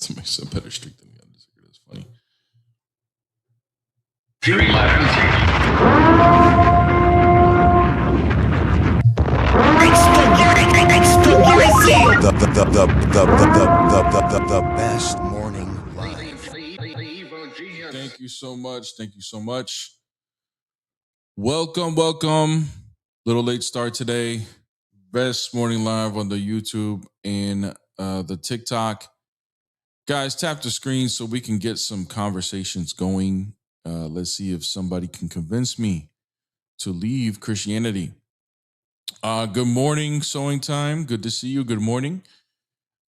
That makes a better streak than the Undertaker. That's funny. The best morning live. Thank you so much. Thank you so much. Welcome. Little late start today. Best morning live on the YouTube and the TikTok. Guys, tap the screen so we can get some conversations going. Let's see if somebody can convince me to leave Christianity. Good morning, Sewing Time. Good to see you. Good morning.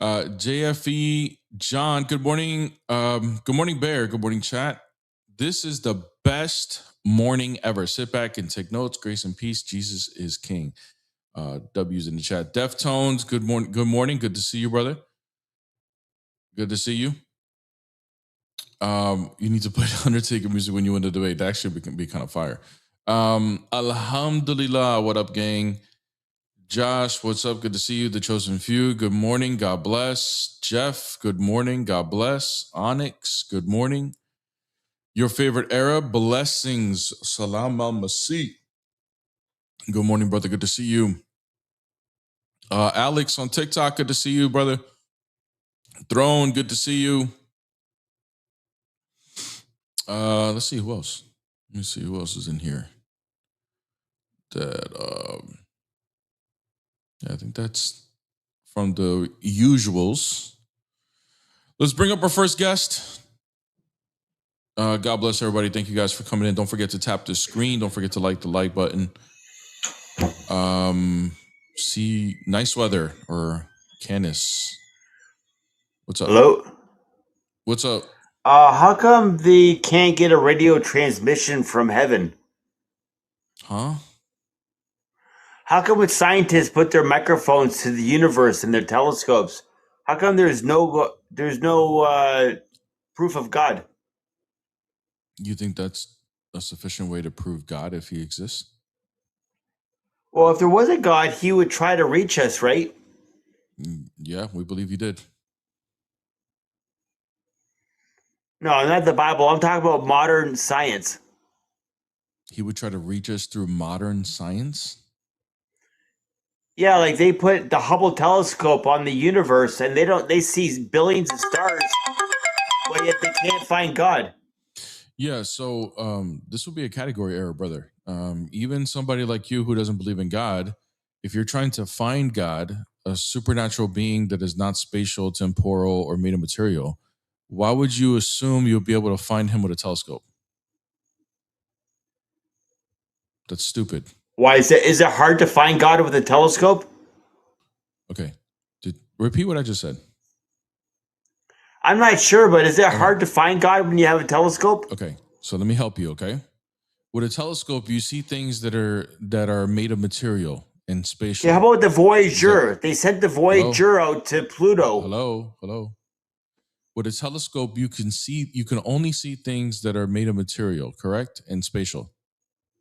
JFE John, good morning. Good morning, Bear. Good morning, chat. This is the best morning ever. Sit back and take notes. Grace and peace. Jesus is King. W's in the chat. Deftones, good morning. Good morning. Good to see you, brother. Good to see you. You need to play Undertaker music when you win the debate. That actually can be kind of fire. Alhamdulillah. What up, gang? Josh, what's up? Good to see you. The Chosen Few, good morning. God bless. Jeff, good morning. God bless. Onyx, good morning. Your favorite era, blessings. Salam al-Masih. Good morning, brother. Good to see you. Alex on TikTok, good to see you, brother. Throne, good to see you. Let's see who else. Let me see who else is in here. I think that's from the usuals. Let's bring up our first guest. God bless everybody. Thank you guys for coming in. Don't forget to tap the screen. Don't forget to like the like button. See nice weather or Canis. What's up? Hello? What's up? How come they can't get a radio transmission from heaven? Huh? How come when scientists put their microphones to the universe and their telescopes, how come there's no proof of God? You think that's a sufficient way to prove God if he exists? Well, if there was a God, he would try to reach us, right? Yeah, we believe he did. No, not the Bible. I'm talking about modern science. He would try to reach us through modern science? Yeah, like they put the Hubble telescope on the universe and they see billions of stars, but yet they can't find God. Yeah, so this will be a category error, brother. Even somebody like you who doesn't believe in God, if you're trying to find God, a supernatural being that is not spatial, temporal, or made of material, why would you assume you'll be able to find him with a telescope? That's stupid. Why is it hard to find God with a telescope? Okay. Repeat what I just said. I'm not sure, but is it hard to find God when you have a telescope? Okay. So let me help you, okay? With a telescope, you see things that are made of material and spatial. Yeah, how about the Voyager? They sent the Voyager out to Pluto. Hello. With a telescope, you can only see things that are made of material, correct? And spatial.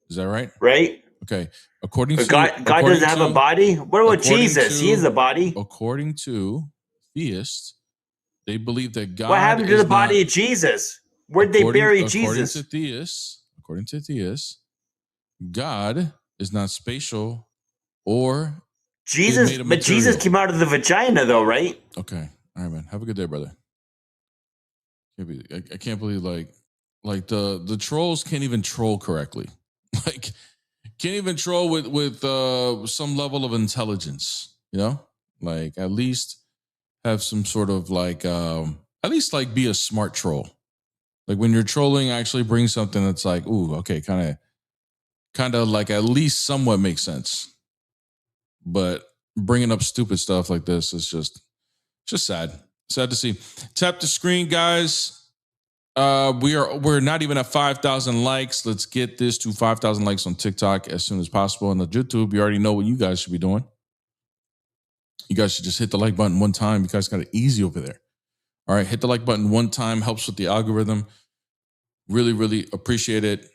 Is that right? Right. Okay. According to God doesn't have a body? What about Jesus? He is a body. According to theists, they believe that God. What happened to the body of Jesus? Where'd they bury Jesus? According to theists, God is not spatial or Jesus, but Jesus came out of the vagina, though, right? Okay. All right, man. Have a good day, brother. I can't believe like the trolls can't even troll correctly. Like can't even troll with some level of intelligence, you know? Like at least have some sort of like at least like be a smart troll. Like when you're trolling, actually bring something that's like, ooh, okay, kind of like at least somewhat makes sense. But bringing up stupid stuff like this is just sad. Sad to see. Tap the screen, guys. We're not even at 5,000 likes. Let's get this to 5,000 likes on TikTok as soon as possible. On the YouTube, you already know what you guys should be doing. You guys should just hit the like button one time. You guys got it easy over there. All right, hit the like button one time. Helps with the algorithm. Really, really appreciate it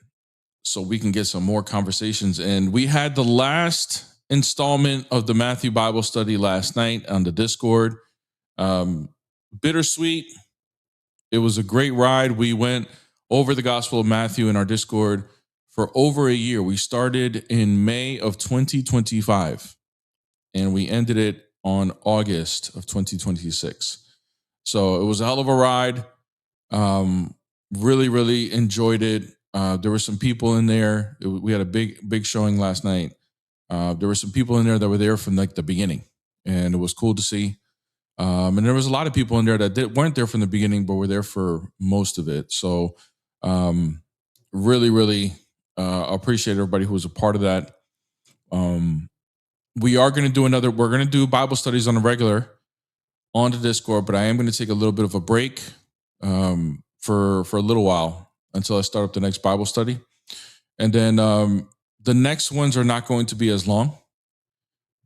so we can get some more conversations. And we had the last installment of the Matthew Bible study last night on the Discord. Bittersweet. It was a great ride. We went over the Gospel of Matthew in our Discord for over a year. We started in May of 2025 and we ended it on August of 2026. So it was a hell of a ride. Really, really enjoyed it. There were some people in there. We had a big showing last night. There were some people in there that were there from like the beginning, and it was cool to see. And there was a lot of people in there that weren't there from the beginning, but were there for most of it. So really, really appreciate everybody who was a part of that. We are going to do we're going to do Bible studies on a regular on the Discord, but I am going to take a little bit of a break for a little while until I start up the next Bible study. And then the next ones are not going to be as long,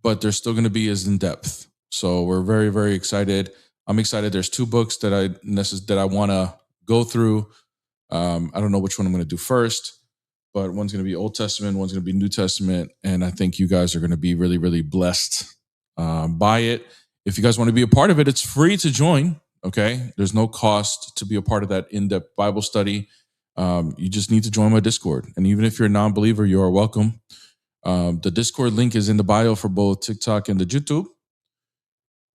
but they're still going to be as in depth. So we're very, very excited. I'm excited. There's 2 books that I want to go through. I don't know which one I'm going to do first, but one's going to be Old Testament, one's going to be New Testament. And I think you guys are going to be really, really blessed by it. If you guys want to be a part of it, it's free to join. Okay. There's no cost to be a part of that in-depth Bible study. You just need to join my Discord. And even if you're a non-believer, you are welcome. The Discord link is in the bio for both TikTok and the YouTube.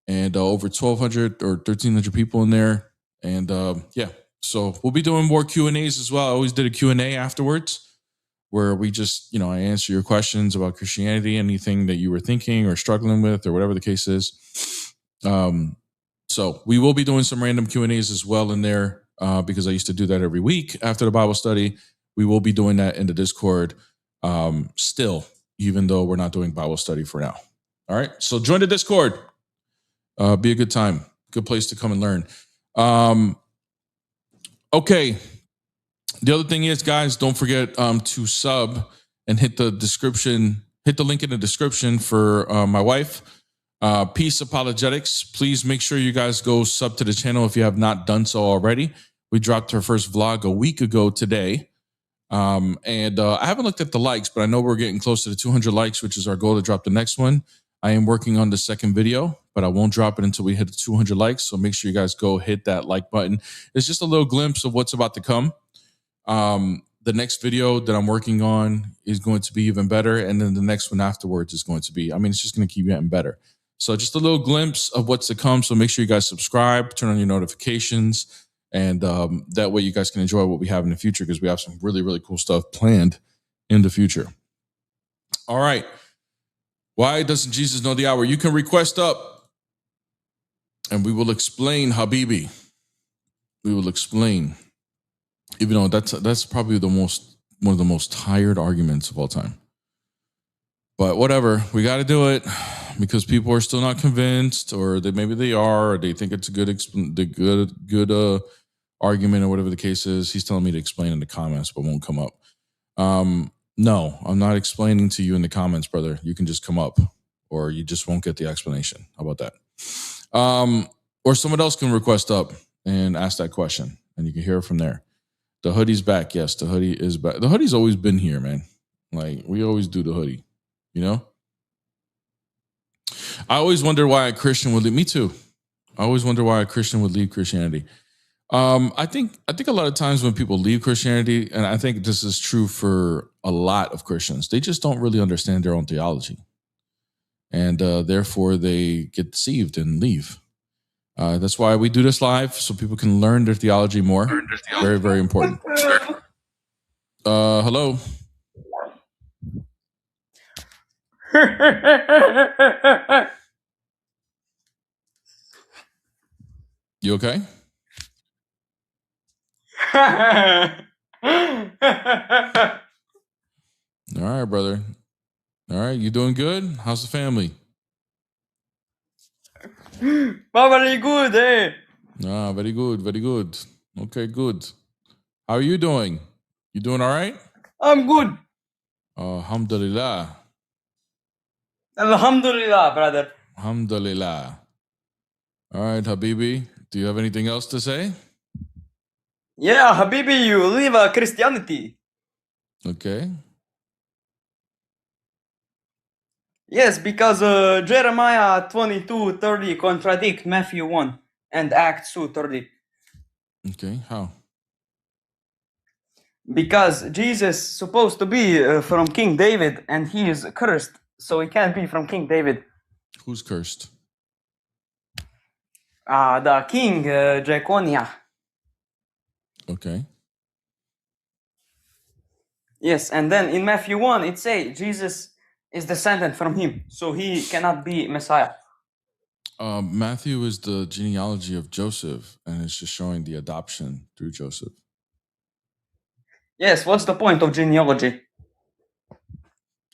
And over 1,200 or 1,300 people in there. And yeah, so we'll be doing more Q&As as well. I always did a Q&A afterwards where we just, I answer your questions about Christianity, anything that you were thinking or struggling with or whatever the case is. So we will be doing some random Q&As as well in there because I used to do that every week after the Bible study. We will be doing that in the Discord still, even though we're not doing Bible study for now. All right, so join the Discord. Be a good time. Good place to come and learn. Okay. The other thing is, guys, don't forget to sub and hit the link in the description for my wife, Peace Apologetics. Please make sure you guys go sub to the channel if you have not done so already. We dropped her first vlog a week ago today. And I haven't looked at the likes, but I know we're getting close to the 200 likes, which is our goal to drop the next one. I am working on the second video, but I won't drop it until we hit the 200 likes. So make sure you guys go hit that like button. It's just a little glimpse of what's about to come. The next video that I'm working on is going to be even better. And then the next one afterwards is going to be, it's just going to keep getting better. So just a little glimpse of what's to come. So make sure you guys subscribe, turn on your notifications, and that way you guys can enjoy what we have in the future because we have some really, really cool stuff planned in the future. All right. Why doesn't Jesus know the hour? You can request up and we will explain, Habibi. We will explain. Even though that's probably one of the most tired arguments of all time. But whatever, we got to do it because people are still not convinced, or maybe they are, or they think it's a good argument, or whatever the case is. He's telling me to explain in the comments, but won't come up. No, I'm not explaining to you in the comments, brother. You can just come up, or you just won't get the explanation. How about that? Or someone else can request up and ask that question, and you can hear it from there. The hoodie's back. Yes, the hoodie is back. The hoodie's always been here, man. Like, we always do the hoodie, I always wonder why a Christian would leave. Me too. I always wonder why a Christian would leave Christianity. I think a lot of times when people leave Christianity, and I think this is true for a lot of Christians, they just don't really understand their own theology. And therefore they get deceived and leave. That's why we do this live, so people can learn their theology more. Very, very important. Hello. You okay? All right, brother. All right, you doing good? How's the family? Very good, eh? Ah, very good, very good. Okay, good. How are you doing? You doing all right? I'm good. Alhamdulillah. Alhamdulillah, brother. Alhamdulillah. All right, Habibi. Do you have anything else to say? Yeah, Habibi, you live Christianity. Okay. Yes, because Jeremiah 22:30 contradict Matthew 1 and Acts 2:30. Okay, how? Because Jesus is supposed to be from King David, and he is cursed, so he can't be from King David. Who's cursed? The king, Draconia. Okay. Yes, and then in Matthew 1, it says Jesus is descendant from him, so he cannot be Messiah. Matthew is the genealogy of Joseph, and it's just showing the adoption through Joseph. Yes, what's the point of genealogy?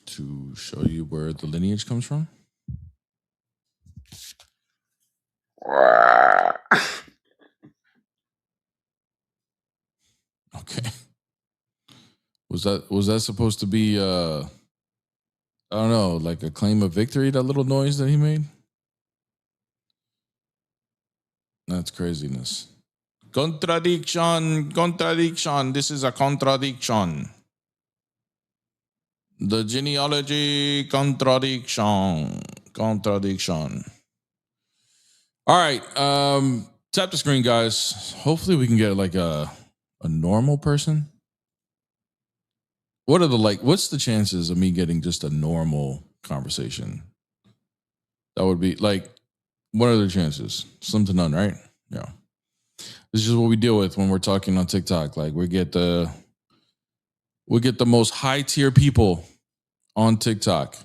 To show you where the lineage comes from. Okay. Was that supposed to be I don't know, like a claim of victory, that little noise that he made? That's craziness. Contradiction. This is a contradiction. The genealogy contradiction. All right. Tap the screen, guys. Hopefully we can get like a normal person. What's the chances of me getting just a normal conversation? That would be like, what are the chances? Slim to none, right? Yeah. This is just what we deal with when we're talking on TikTok. Like we get the most high tier people on TikTok.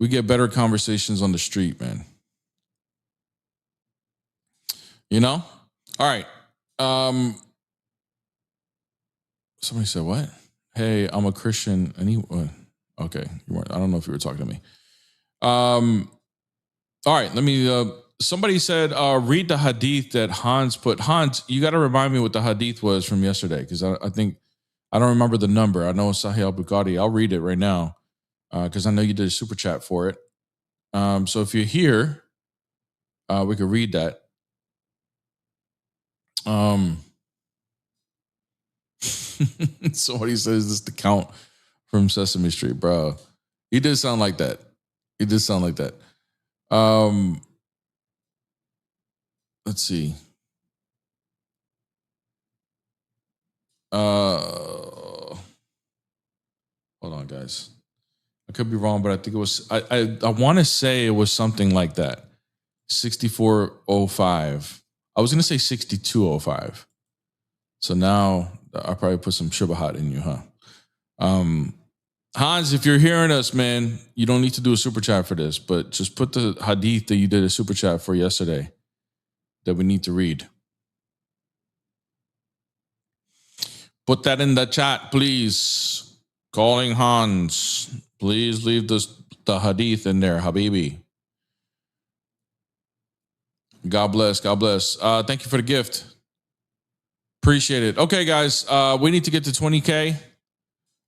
We get better conversations on the street, man. You know? All right. Somebody said what? Hey, I'm a Christian. Okay. You weren't. I don't know if you were talking to me. All right. Let me. Somebody said, read the hadith that Hans put. Hans, you got to remind me what the hadith was from yesterday, because I think I don't remember the number. I know it's Sahih al-Bukhari. I'll read it right now because I know you did a super chat for it. So if you're here, we could read that. Somebody says this the Count from Sesame Street, bro. He did sound like that. Let's see. Hold on, guys. I could be wrong, but I think it was. I want to say it was something like that. 6405. I was gonna say 6205. So now I probably put some shubahat in you, huh? Hans, if you're hearing us, man, you don't need to do a super chat for this, but just put the hadith that you did a super chat for yesterday that we need to read. Put that in the chat, please. Calling Hans. Please leave the hadith in there, Habibi. God bless. Thank you for the gift. Appreciate it. Okay, guys, we need to get to 20K.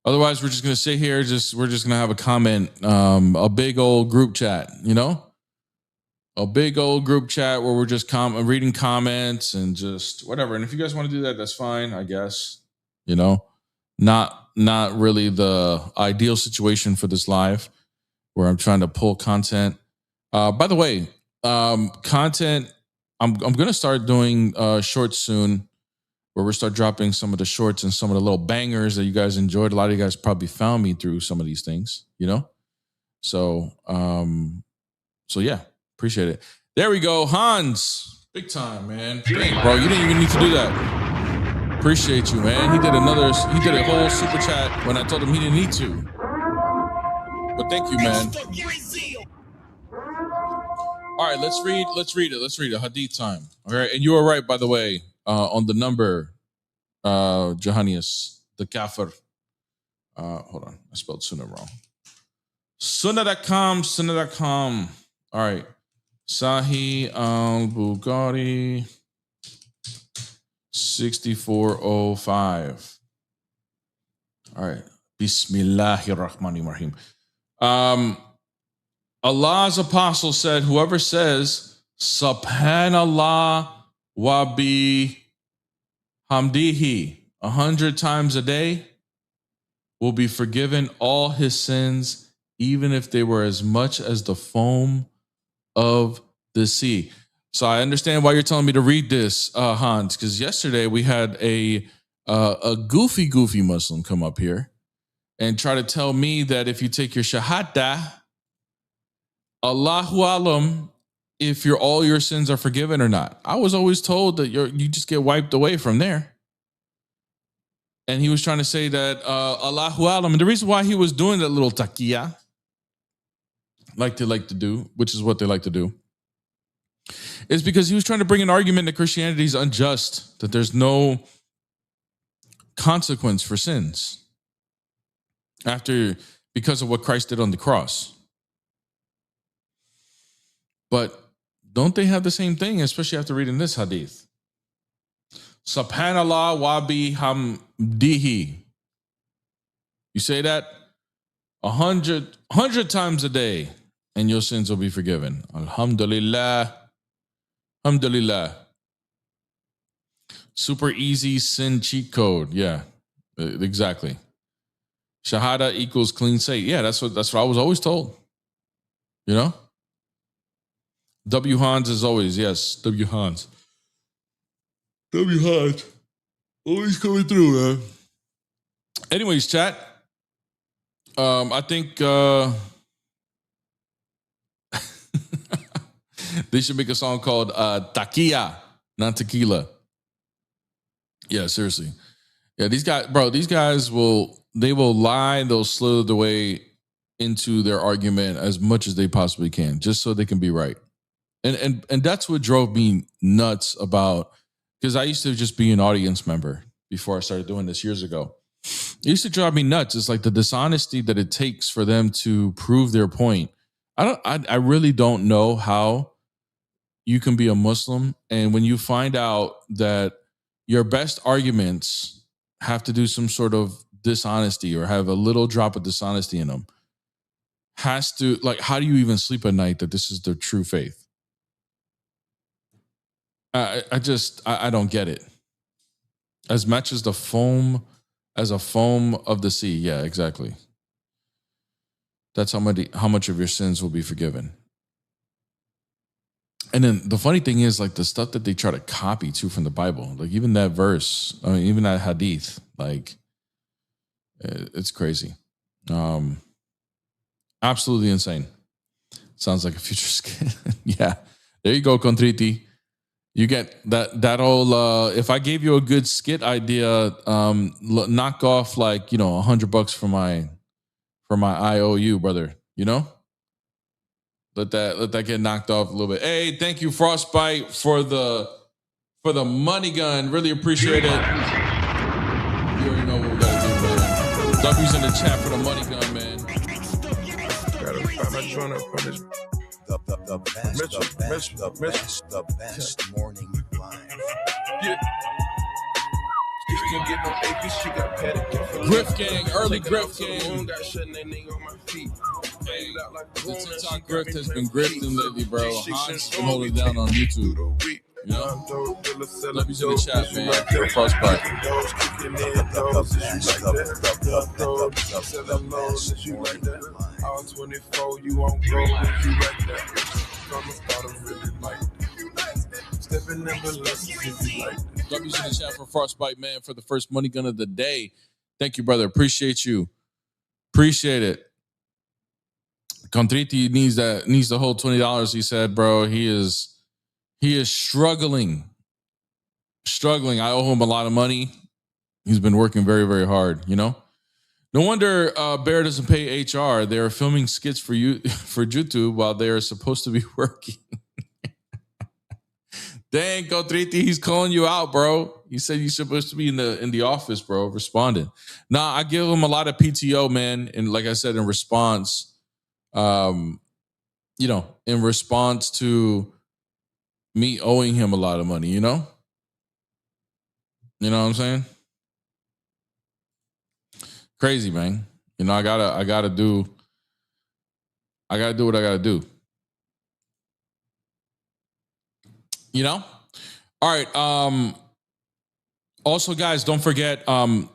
Otherwise, we're just going to sit here. We're just going to have a comment, a big old group chat, you know? A big old group chat where we're just reading comments and just whatever. And if you guys want to do that, that's fine, I guess. You know? Not really the ideal situation for this live where I'm trying to pull content. By the way, content, I'm going to start doing shorts soon, where we'll start dropping some of the shorts and some of the little bangers that you guys enjoyed. A lot of you guys probably found me through some of these things, you know? So yeah, appreciate it. There we go. Hans, big time, man. Dang, bro, you didn't even need to do that. Appreciate you, man. He did a whole super chat when I told him he didn't need to. But thank you, man. All right, let's read it. Hadith time. All right, and you were right, by the way, on the number, Johannes, the kafir. Hold on, I spelled sunnah wrong. Sunnah.com. All right, Sahih al-Bukhari 6405. All right, Bismillahirrahmanirrahim. Allah's apostle said, whoever says, Subhanallah wa bihamdihi 100 times a day will be forgiven all his sins, even if they were as much as the foam of the sea. So I understand why you're telling me to read this, Hans, because yesterday we had a goofy Muslim come up here and try to tell me that if you take your shahada, Allahu alam, if all your sins are forgiven or not. I was always told that you just get wiped away from there. And he was trying to say that Allahu alam, and the reason why he was doing that little taqiyya, like they like to do, which is what they like to do, is because he was trying to bring an argument that Christianity is unjust, that there's no consequence for sins because of what Christ did on the cross. But don't they have the same thing, especially after reading this hadith? Subhanallah wa bihamdihi. You say that 100 times a day, and your sins will be forgiven. Alhamdulillah. Alhamdulillah. Super easy sin cheat code. Yeah, exactly. Shahada equals clean slate. Yeah, that's what I was always told. You know? W. Hans as always. Yes, W. Hans. W. Hans. Always coming through, man. Anyways, chat. I think they should make a song called Taquilla, not Tequila. Yeah, seriously. Yeah, these guys will lie, they'll slither their way into their argument as much as they possibly can, just so they can be right. And that's what drove me nuts about, because I used to just be an audience member before I started doing this years ago. It used to drive me nuts. It's like the dishonesty that it takes for them to prove their point. I really don't know how you can be a Muslim, and when you find out that your best arguments have to do some sort of dishonesty or have a little drop of dishonesty in them, how do you even sleep at night that this is the true faith? I don't get it. As much as a foam of the sea. Yeah, exactly. That's how much of your sins will be forgiven. And then the funny thing is, like, the stuff that they try to copy too from the Bible, like even that verse, even that hadith, like, it's crazy. Absolutely insane. Sounds like a future skit. Yeah. There you go, Contriti. You get that whole, if I gave you a good skit idea, knock off like, $100 for my IOU, brother, Let that get knocked off a little bit. Hey, thank you, Frostbite, for the money gun. Really appreciate it. You already know what we gotta do, brother. W's in the chat for the money gun, man. The best morning live. Yeah. Griff gang, early Griff gang. The TikTok grift has been grifting lately, bro. Hans been holding down on YouTube. Let me see the chat, man. Frostbite. W's in the chat for Frostbite, man, for the first money gun of the day. Thank you, brother. Appreciate you. Appreciate it. Contriti needs the whole $20. He said, bro, he is struggling. I owe him a lot of money. He's been working very, very hard, No wonder Bear doesn't pay HR. They're filming skits for YouTube while they are supposed to be working. Dang, Contriti, he's calling you out, bro. He said you're supposed to be in the office, bro, responding. Nah, I give him a lot of PTO, man. And like I said, in response, in response to me owing him a lot of money, You know what I'm saying? Crazy, man. I gotta do what I gotta do. All right. Also, guys, don't forget,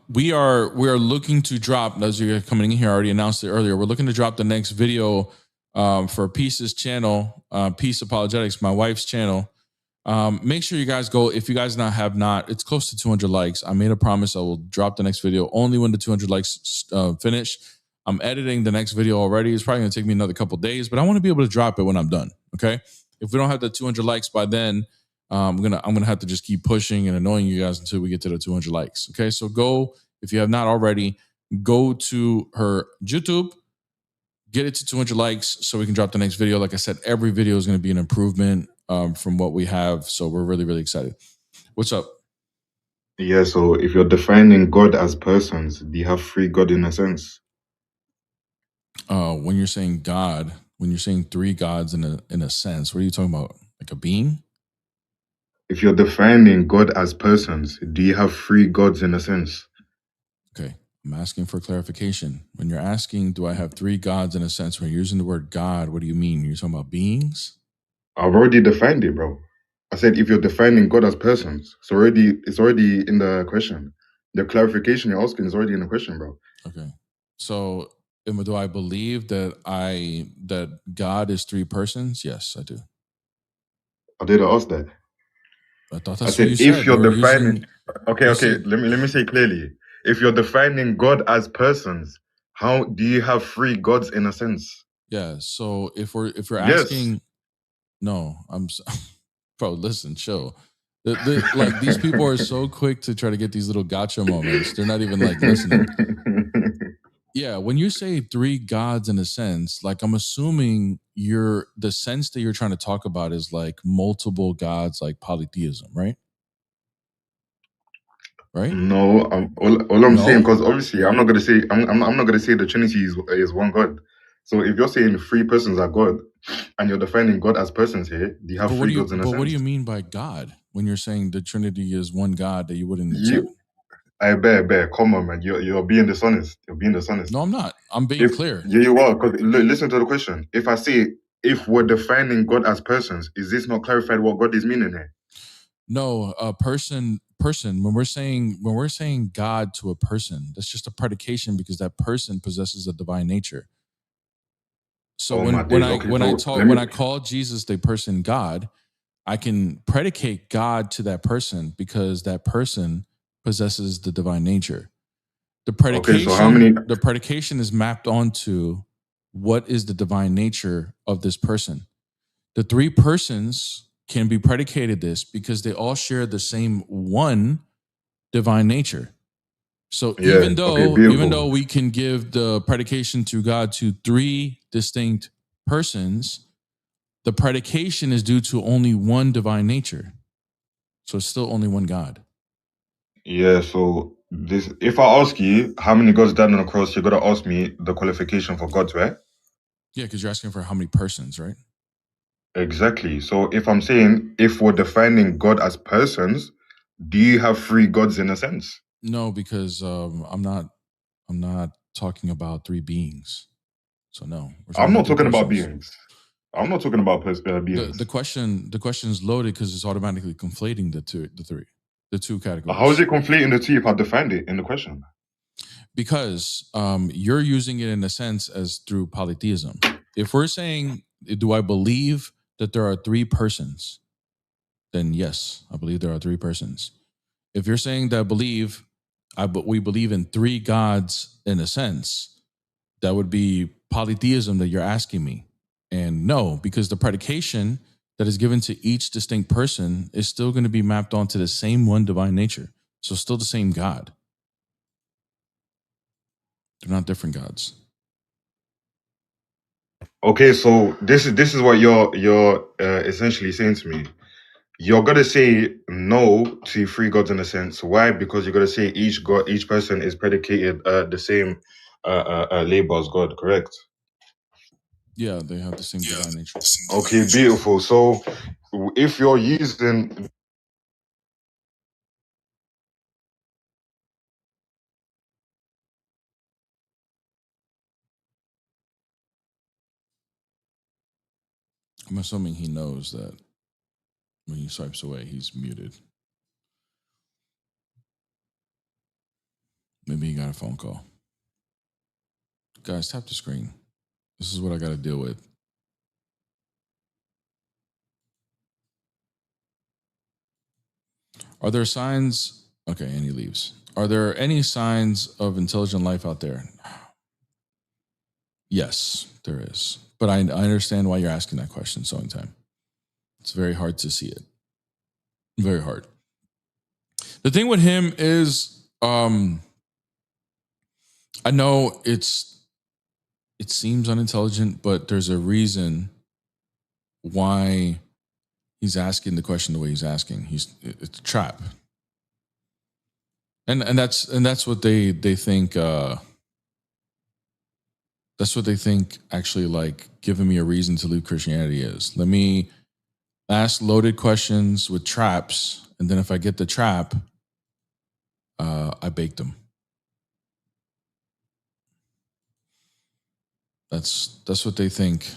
we are looking to drop, as you're coming in here, I already announced it earlier, we're looking to drop the next video for Peace's channel, Peace Apologetics, my wife's channel. Make sure you guys go. If you guys have not, it's close to 200 likes. I made a promise I will drop the next video only when the 200 likes finish. I'm editing the next video already. It's probably going to take me another couple days, but I want to be able to drop it when I'm done. Okay. If we don't have the 200 likes by then, I'm gonna have to just keep pushing and annoying you guys until we get to the 200 likes. Okay. So go, if you have not already, go to her YouTube, get it to 200 likes so we can drop the next video. Like I said, every video is going to be an improvement from what we have. So we're really, really excited. What's up? Yeah, so if you're defining God as persons, do you have three God in a sense? When you're saying God, when you're saying three gods in a sense, what are you talking about? Like a being? If you're defining God as persons, do you have three gods in a sense? Okay. I'm asking for clarification. When you're asking, do I have three gods in a sense? When you're using the word God, what do you mean? You're talking about beings? I've already defined it, bro. I said if you're defining God as persons, it's already in the question. The clarification you're asking is already in the question, bro. Okay. So do I believe that God is three persons? Yes, I do. I did ask that. I thought I that's what said you if said. you're You were defining using, okay, you okay, said, let me say clearly. If you're defining God as persons, how do you have three gods in a sense? yeah. So if you're Yes. asking, no, bro, listen, chill. Like these people are so quick to try to get these little gotcha moments. They're not even like listening. Yeah, when you say three gods in a sense, like I'm assuming the sense that you're trying to talk about is like multiple gods, like polytheism, right? Right? No, all I'm saying, No? because obviously I'm not gonna say I'm not gonna say the Trinity is one God. So if you're saying three persons are God, and you're defining God as persons here, do you have three gods in a But what do sense? you mean by God when you're saying the Trinity is one God that you wouldn't accept? I bear, come on, man. You're being dishonest. You're being dishonest. No, I'm not. I'm being If clear. you are, because listen to the question. If I say if we're defining God as persons, is this not clarified what God is meaning here? No, a person. When we're saying God to a person, that's just a predication because that person possesses a divine nature. So Oh my days. Okay, so let me. when I call Jesus the person God, I can predicate God to that person because that person possesses the divine nature. Okay, so how many? The predication is mapped onto what is the divine nature of this person. The three persons can be predicated this because they all share the same one divine nature. So Yeah. Okay, beautiful. even though we can give the predication to God to three distinct persons, the predication is due to only one divine nature. So it's still only one God. Yeah, so this if I ask you how many gods died on the cross, you're gonna ask me the qualification for gods, right? Yeah, because you're asking for how many persons, right? Exactly. So if I'm saying if we're defining God as persons, do you have three gods in a sense? No, because I'm not talking about three beings. So no, we're talking I'm about not three talking about persons. beings. I'm not talking about beings. The question is loaded because it's automatically conflating the two categories. How is it conflating the two if I defined it in the question? Because you're using it in a sense as through polytheism. If we're saying, do I believe that there are three persons? Then yes, I believe there are three persons. If you're saying that we believe in three gods in a sense, that would be polytheism that you're asking me. And no, because the predication that is given to each distinct person is still going to be mapped onto the same one divine nature. So still the same God. They're not different gods. Okay, so this is what you're essentially saying to me. You're gonna say no to three gods in a sense. Why? Because you're gonna say each person is predicated the same labor as God. Correct? Yeah, they have the same divine nature. Okay, beautiful. So if you're using I'm assuming he knows that when he swipes away, he's muted. Maybe he got a phone call. Guys, tap the screen. This is what I got to deal with. Are there signs? Okay, and he leaves. Are there any signs of intelligent life out there? Yes, there is. But I understand why you're asking that question, Sowing Time. It's very hard to see it. Very hard. The thing with him is, I know it seems unintelligent, but there's a reason why he's asking the question the way he's asking. It's a trap. And that's what they think. That's what they think. Actually, like giving me a reason to leave Christianity is. Let me ask loaded questions with traps, and then if I get the trap, I bake them. That's what they think.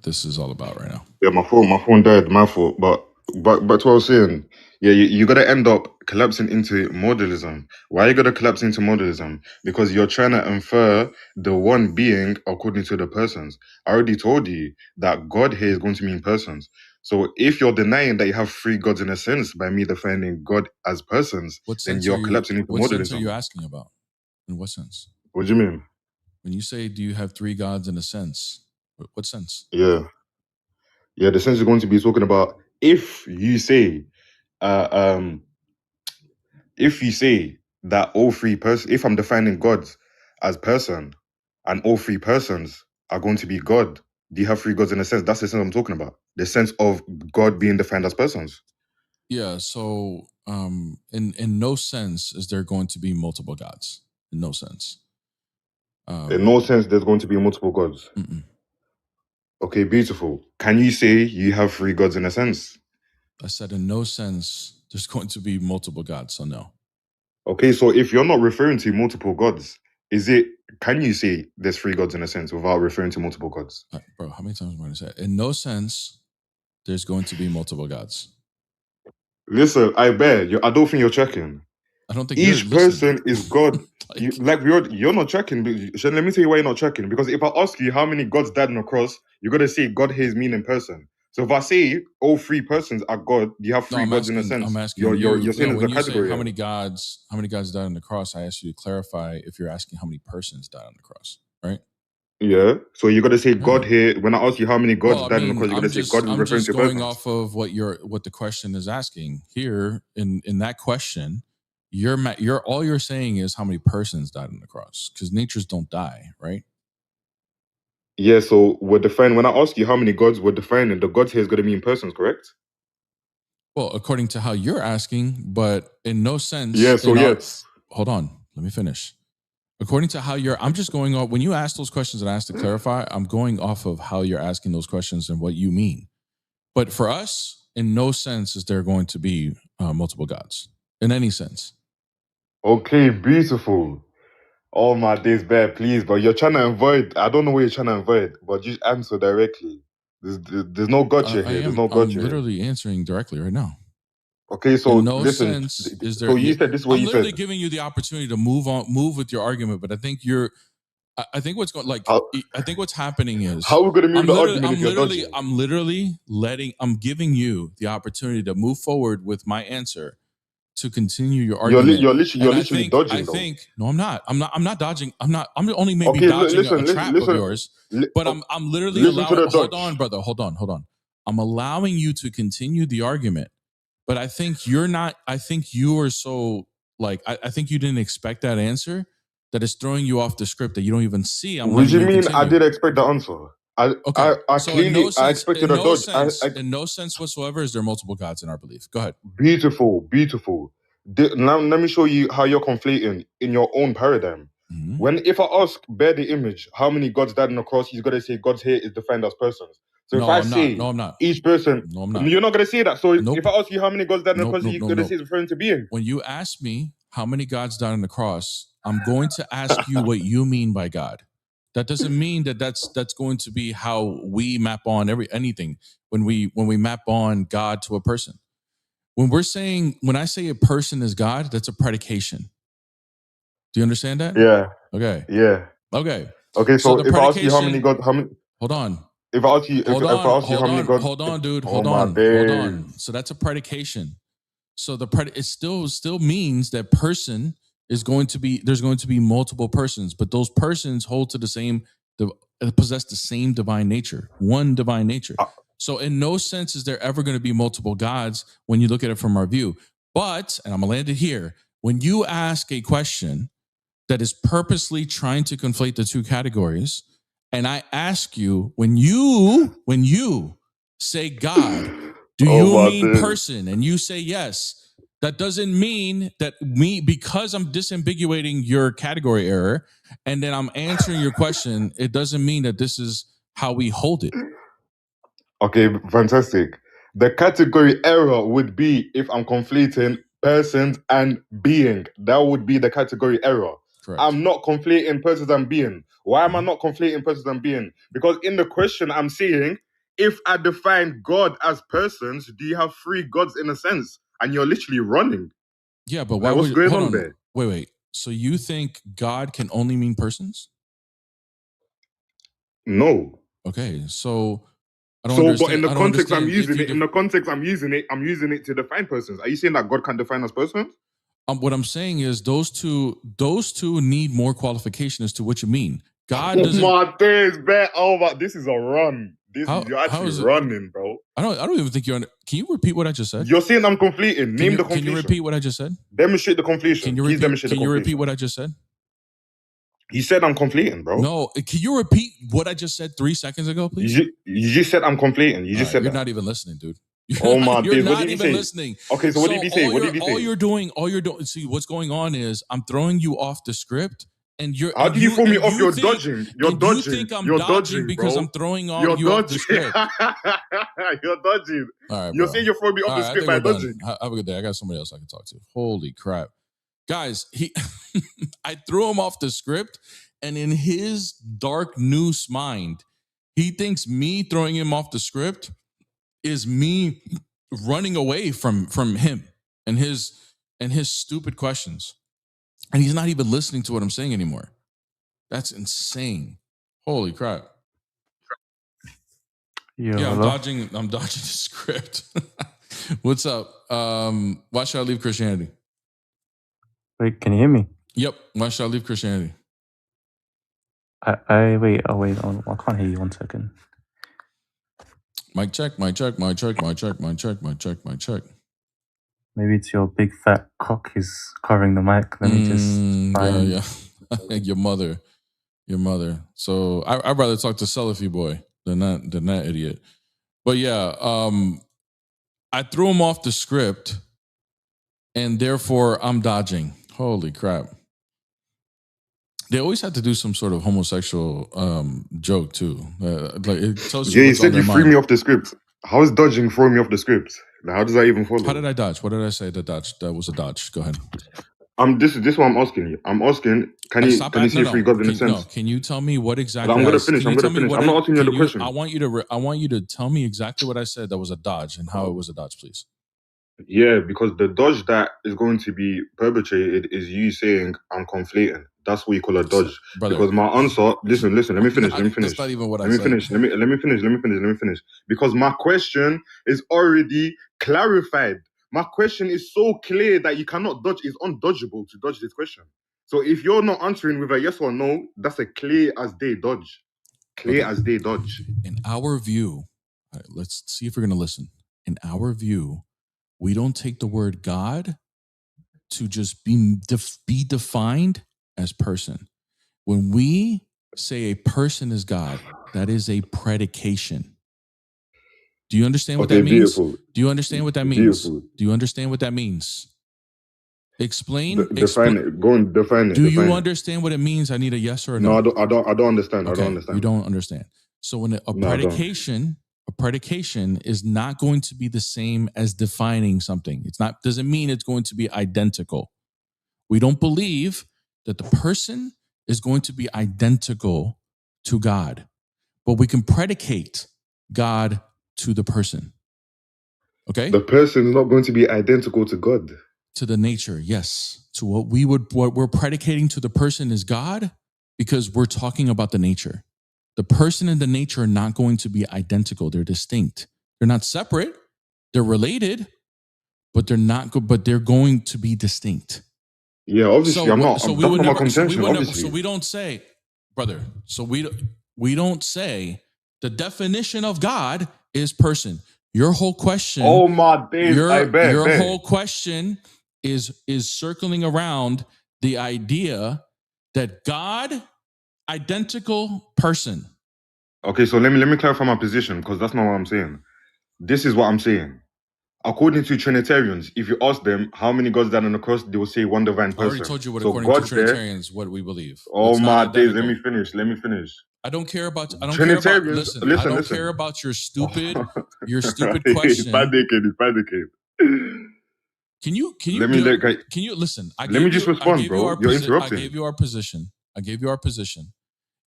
This is all about right now. Yeah, my phone died. My fault. But to what I was saying, yeah, you gotta end up collapsing into modalism. Why you gotta collapse into modalism? Because you're trying to infer the one being according to the persons. I already told you that God here is going to mean persons. So if you're denying that you have three gods in a sense by me defining God as persons, then you're collapsing into what modalism. sense are you asking about? In what sense? What do you mean? When you say, do you have three gods in a sense? What sense? Yeah, the sense is going to be talking about if you say, if you say that all three persons, if I'm defining God as person, and all three persons are going to be God, do you have three gods in a sense? That's the sense I'm talking about. The sense of God being defined as persons. Yeah. So, in no sense is there going to be multiple gods. In no sense. In no sense, there's going to be multiple gods. Mm-mm. Okay, beautiful. Can you say you have three gods in a sense? I said in no sense there's going to be multiple gods. So no. Okay, so if you're not referring to multiple gods, can you say there's three gods in a sense without referring to multiple gods? Bro, how many times am I going to say it? In no sense there's going to be multiple gods. Listen, I don't think you're checking. I don't think each person is God. You're not checking. Let me tell you why you're not checking. Because if I ask you how many gods died on the cross, you're gonna say God here is meaning person. So if I say all three persons are God, you have three gods in a sense. I'm asking you're saying when it's a you category. Say how many gods died on the cross, I asked you to clarify if you're asking how many persons died on the cross, right? Yeah. So you got to say God here. When I ask you how many gods died on the cross, you're gonna say God is I'm referring just to going persons. off of what the question is asking here in that question. All you're saying is how many persons died on the cross, because natures don't die, right? Yeah, so we're defining, when I ask you how many gods we're defining, the gods here is going to mean persons, correct? Well, according to how you're asking, but in no sense. Yeah, so yes. Hold on, let me finish. According to how I'm just going off, when you ask those questions and I ask to clarify, I'm going off of how you're asking those questions and what you mean. But for us, in no sense is there going to be multiple gods, in any sense. Okay, beautiful. Oh my days, bear, please, but you're trying to avoid. I don't know what you're trying to avoid, but just answer directly. There's no gotcha here. There's no gotcha. I'm literally answering directly right now. Okay, so in no listen. sense is there. So you said this is what I'm you literally said. giving you the opportunity to move with your argument, but I think I think what's going I think what's happening is how are we going to move the argument if you're dodging? I'm giving you the opportunity to move forward with my answer to continue your argument. You're literally dodging. No, I'm not. I'm not dodging. I'm only maybe dodging a trap of yours. But I'm literally allowing. Hold on, brother. Hold on. I'm allowing you to continue the argument. But I think you're not. I think you are so like. I think you didn't expect that answer. That is throwing you off the script that you don't even see. What do you mean? I did expect the answer. I expected a dodge. In no sense whatsoever is there multiple gods in our belief. Go ahead. Beautiful. Now let me show you how you're conflating in your own paradigm. Mm-hmm. If I ask bear the image, how many gods died on the cross, he's got to say God's here is defined as persons. So if I say I'm not. Each person, no, I'm not. You're not going to say that. So if I ask you how many gods died on the cross, you're going to say it's referring to being. When you ask me how many gods died on the cross, I'm going to ask you what you mean by God. That doesn't mean that's going to be how we map on anything when we map on God to a person. When I say a person is God, that's a predication. Do you understand that? Yeah. Okay. Yeah. Okay. Okay. So if I ask you how many gods, hold on. If I ask you, how many gods, hold on, dude. Hold on. So that's a predication. So it still means that person is going to be, there's going to be multiple persons, but those persons hold to the same, possess the same divine nature, one divine nature. So in no sense is there ever going to be multiple gods when you look at it from our view. But, and I'm going to land it here, when you ask a question that is purposely trying to conflate the two categories, and I ask you, when you say God, do you mean person? And you say yes. That doesn't mean that because I'm disambiguating your category error and then I'm answering your question, it doesn't mean that this is how we hold it. Okay, fantastic. The category error would be if I'm conflating persons and being. That would be the category error. Correct. I'm not conflating persons and being. Why am I not conflating persons and being? Because in the question I'm saying, if I define God as persons, do you have three gods in a sense? And you're literally running. Yeah, but Like, what's going on there? Wait. So you think God can only mean persons? No. Okay, so I don't understand. But in the context I'm using it, I'm using it to define persons. Are you saying that God can define us persons? What I'm saying is those two need more qualification as to what you mean. God doesn't. My days, this is a run. You're actually running, bro. I don't even think you're on. Can you repeat what I just said? You're saying I'm conflating. Name the completion. Can you repeat what I just said? Demonstrate the completion. Can you repeat what I just said? You said I'm conflating, bro. No, can you repeat what I just said 3 seconds ago, please? You just said I'm conflating. You just said you're that. not even listening, dude. Oh my You're days. not even listening. Okay, so what did he say? What did he say? All you're doing. See, what's going on is I'm throwing you off the script, and you're. How do you throw me off? You're dodging. You're dodging. You think I'm you're dodging because I'm throwing you off the script. You're dodging. All right, you're saying you're throwing me off the script by dodging. Have a good day. I got somebody else I can talk to. Holy crap, guys! I threw him off the script, and in his dark noose mind, he thinks me throwing him off the script is me running away from him and his stupid questions. And he's not even listening to what I'm saying anymore. That's insane. Holy crap. Yeah, I'm dodging the script. What's up? Why should I leave Christianity? Wait, can you hear me? Yep. Why should I leave Christianity? Wait. I can't hear you. 1 second. Mic check. Maybe it's your big fat cock is covering the mic. Let me just. Yeah. Your mother. So I'd rather talk to Salafi boy than that idiot. But yeah, I threw him off the script, and therefore I'm dodging. Holy crap! They always have to do some sort of homosexual joke too. Like it tells you. Yeah, you said you threw me off the script. How is dodging throwing me off the script? How does that even follow? How did I dodge? What did I say? That was a dodge. Go ahead. This is what I'm asking you. I'm asking, can you see three gods in a sense? No, can you tell me what exactly? I'm gonna finish. I'm not asking you the question. I want you to tell me exactly what I said that was a dodge and how it was a dodge, please. Yeah, because the dodge that is going to be perpetrated is you saying I'm conflating. That's what you call a dodge. Brother. Because my answer, listen, let me finish. That's not even what I said. Let me finish. Because my question is already clarified. My question is so clear that you cannot dodge. It's undodgeable to dodge this question. So if you're not answering with a yes or no, that's a clear as day dodge. As day dodge. In our view, right, let's see if we're going to listen. In our view, we don't take the word God to just be defined as person. When we say a person is God, that is a predication. Do you understand what that means? Beautiful. Do you understand what that means? Beautiful. Do you understand what that means? Explain. Define it. Go and define it. Do you understand what it means? I need a yes or a no. No, I don't understand. Okay. I don't understand. You don't understand. So when a predication is not going to be the same as defining something. Doesn't mean it's going to be identical. We don't believe that the person is going to be identical to God, but we can predicate God to the person. Okay? The person is not going to be identical to God. To the nature, yes. To what we're predicating to the person is God, because we're talking about the nature. The person and the nature are not going to be identical. They're distinct. They're not separate. They're related, but they're not good. But they're going to be distinct. Yeah, obviously, I'm not. So that's not my contention. Obviously, so we don't say, brother. So we don't say the definition of God is person. Your whole question. Oh my days! Your whole question is circling around the idea that God, identical person. Okay, so let me clarify my position, because that's not what I'm saying. This is what I'm saying. According to Trinitarians, if you ask them how many gods died on the cross, they will say one divine person. I already told you what, so according to Trinitarians, what we believe. Oh my days! Let me finish. I don't care about. I don't care about. Listen. I don't care about your stupid question. Can you listen? Let me just respond, bro. You're interrupting. I gave you our position.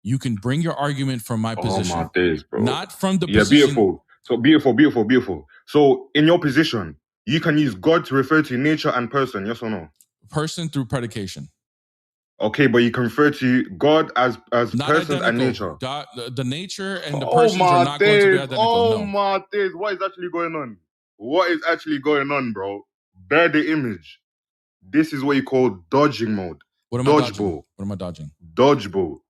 You can bring your argument from my position. Oh my days, bro. Not from the position. Yeah, beautiful. So beautiful. So in your position, you can use God to refer to nature and person, yes or no? Person through predication. Okay, but you can refer to God as person identical. And nature. God, the nature and the persons are not going to be identical. Oh my days! What is actually going on? What is actually going on, bro? Bear the image. This is what you call dodging mode. What am I dodging? What am I dodging? Dodgeball.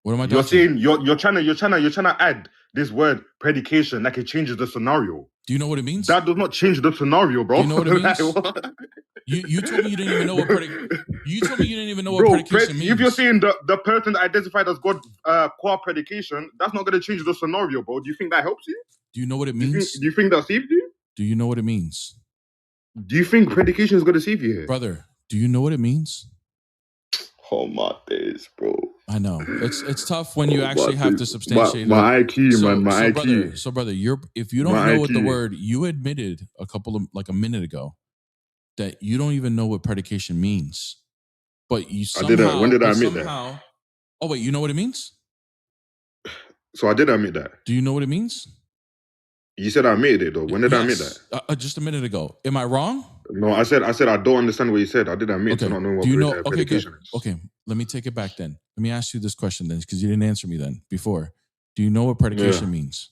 What am I dodging? You're trying to add this word predication like it changes the scenario. Do you know what it means? That does not change the scenario, bro. Do you know what it means? Like, you told me you didn't even know what predication means. If you're saying the person identified as God qua predication, that's not going to change the scenario, bro. Do you think that helps you? Do you know what it means? Do you think that saves you? Do you know what it means? Do you think predication is going to save you here? Brother, do you know what it means? Oh my days, bro. I know. It's tough when you actually have to substantiate my IQ, man. My IQ. Brother, if you don't know what the word, you admitted a minute ago that you don't even know what predication means. But you somehow... When did I admit that? Oh, wait, you know what it means? So I did admit that. Do you know what it means? You said I admitted it, though. When did I admit that? Just a minute ago. Am I wrong? No, I said I don't understand what you said. I did admit to not knowing what predication is. Okay, let me take it back then. Let me ask you this question then, because you didn't answer me then before. Do you know what predication means?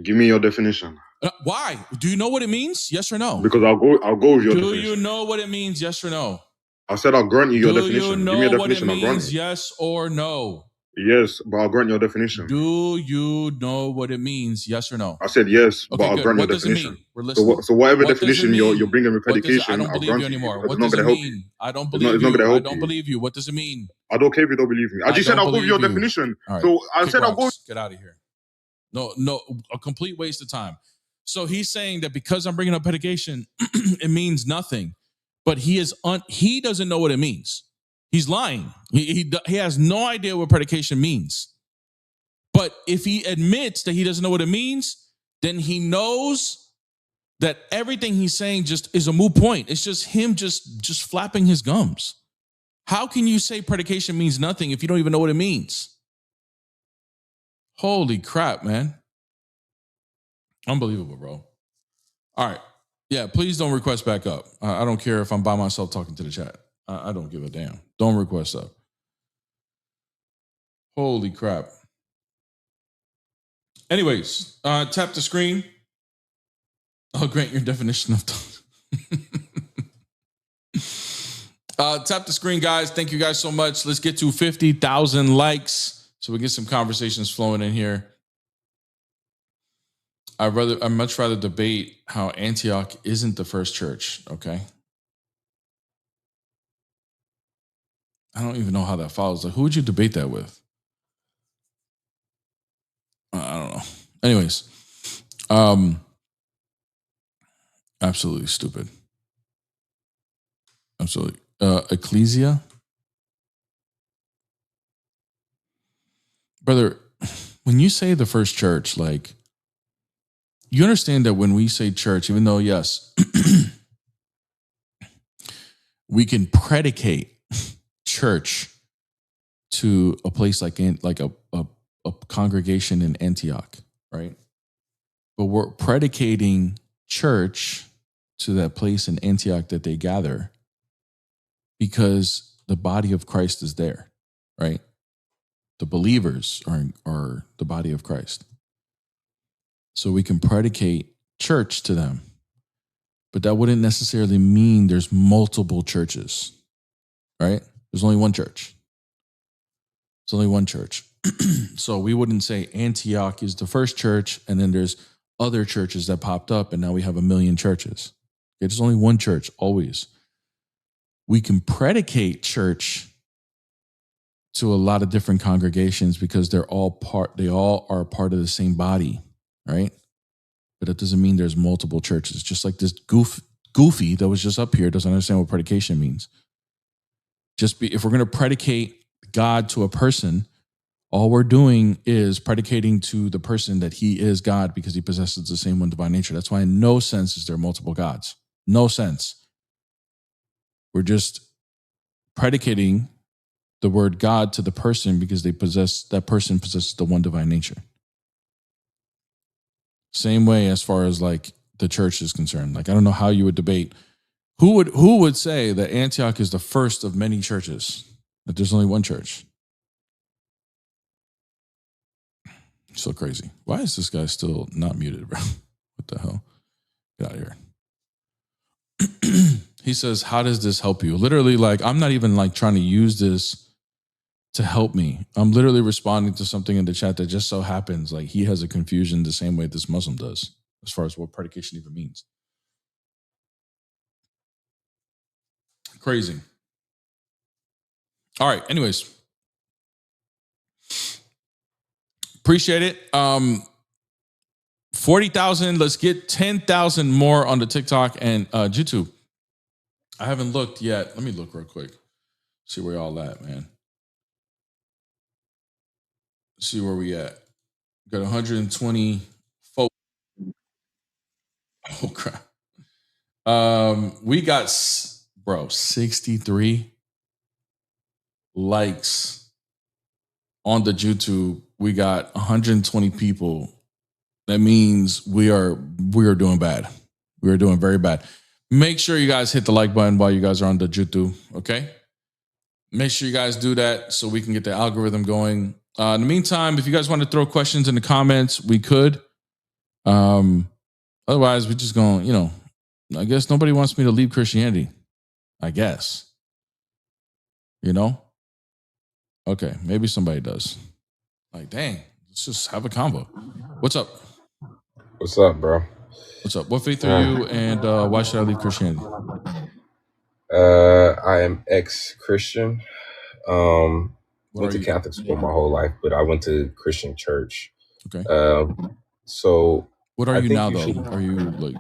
Give me your definition. Why? Do you know what it means? Yes or no? Because I'll go with your definition. Do you know what it means? Yes or no? I said I'll grant you your definition. Do you know Give me a what it definition, means? Yes or no? Yes, but I'll grant your definition. Do you know what it means? Yes or no? I said yes, but I'll grant your definition. So whatever definition you're bringing with predication, I don't believe you anymore. What does it mean? I don't believe you. I don't believe you. What does it mean? I don't care if you don't believe me. I just said I'll go with your definition. So I said I'll go. Get out of here. No, a complete waste of time. So he's saying that because I'm bringing up predication, it means nothing. But he doesn't know what it means. He's lying. He has no idea what predication means. But if he admits that he doesn't know what it means, then he knows that everything he's saying just is a moot point. It's just him just flapping his gums. How can you say predication means nothing if you don't even know what it means? Holy crap, man. Unbelievable, bro. All right. Yeah, please don't request back up. I don't care if I'm by myself talking to the chat. I don't give a damn. Don't request up. Holy crap. Anyways, tap the screen. I'll grant your definition of tap the screen, guys. Thank you guys so much. Let's get to 50,000 likes so we get some conversations flowing in here. I'd much rather debate how Antioch isn't the first church, okay? I don't even know how that follows. Like, who would you debate that with? I don't know. Anyways, absolutely stupid. Absolutely. Ecclesia? Brother, when you say the first church, like, you understand that when we say church, even though, yes, we can predicate church to a place like a congregation in Antioch, right? But we're predicating church to that place in Antioch that they gather because the body of Christ is there, right? The believers are the body of Christ. So we can predicate church to them. but that wouldn't necessarily mean there's multiple churches, right? There's only one church. It's only one church. So we wouldn't say Antioch is the first church, and then there's other churches that popped up, and now we have 1 million churches. There's only one church, always. We can predicate church to a lot of different congregations because they all are part of the same body, right? But it doesn't mean there's multiple churches. Just like this goofy that was just up here doesn't understand what predication means. If we're going to predicate God to a person, all we're doing is predicating to the person that he is God because he possesses the same one divine nature. That's why in no sense is there multiple gods. No sense. We're just predicating the word God to the person because that person possesses the one divine nature. Same way as far as like the church is concerned. Like, I don't know how you would debate. Who would say that Antioch is the first of many churches? That there's only one church? So crazy. Why is this guy still not muted, bro? What the hell? Get out of here. He says, how does this help you? Literally, like, I'm not even like trying to use this to help me. I'm literally responding to something in the chat that just so happens like he has a confusion the same way this Muslim does as far as what predication even means. Crazy. All right. Anyways. Appreciate it. 40,000. Let's get 10,000 more on the TikTok and YouTube. I haven't looked yet. Let me look real quick. See where y'all at, man. See where we at. Got 120 folks. Oh crap. We got 63 likes on the YouTube. We got 120 people. That means we are doing bad. We are doing very bad. Make sure you guys hit the like button while you guys are on the YouTube, okay? Make sure you guys do that so we can get the algorithm going. In the meantime, if you guys want to throw questions in the comments, we could. Otherwise, we're just going, I guess nobody wants me to leave Christianity. I guess. Okay, maybe somebody does. Like, dang, let's just have a convo. What's up? What's up, bro? What's up? What faith are you, and why should I leave Christianity? I am ex-Christian. Went to Catholic school my whole life, but I went to Christian church. Okay. So what are you now, though? Are you like?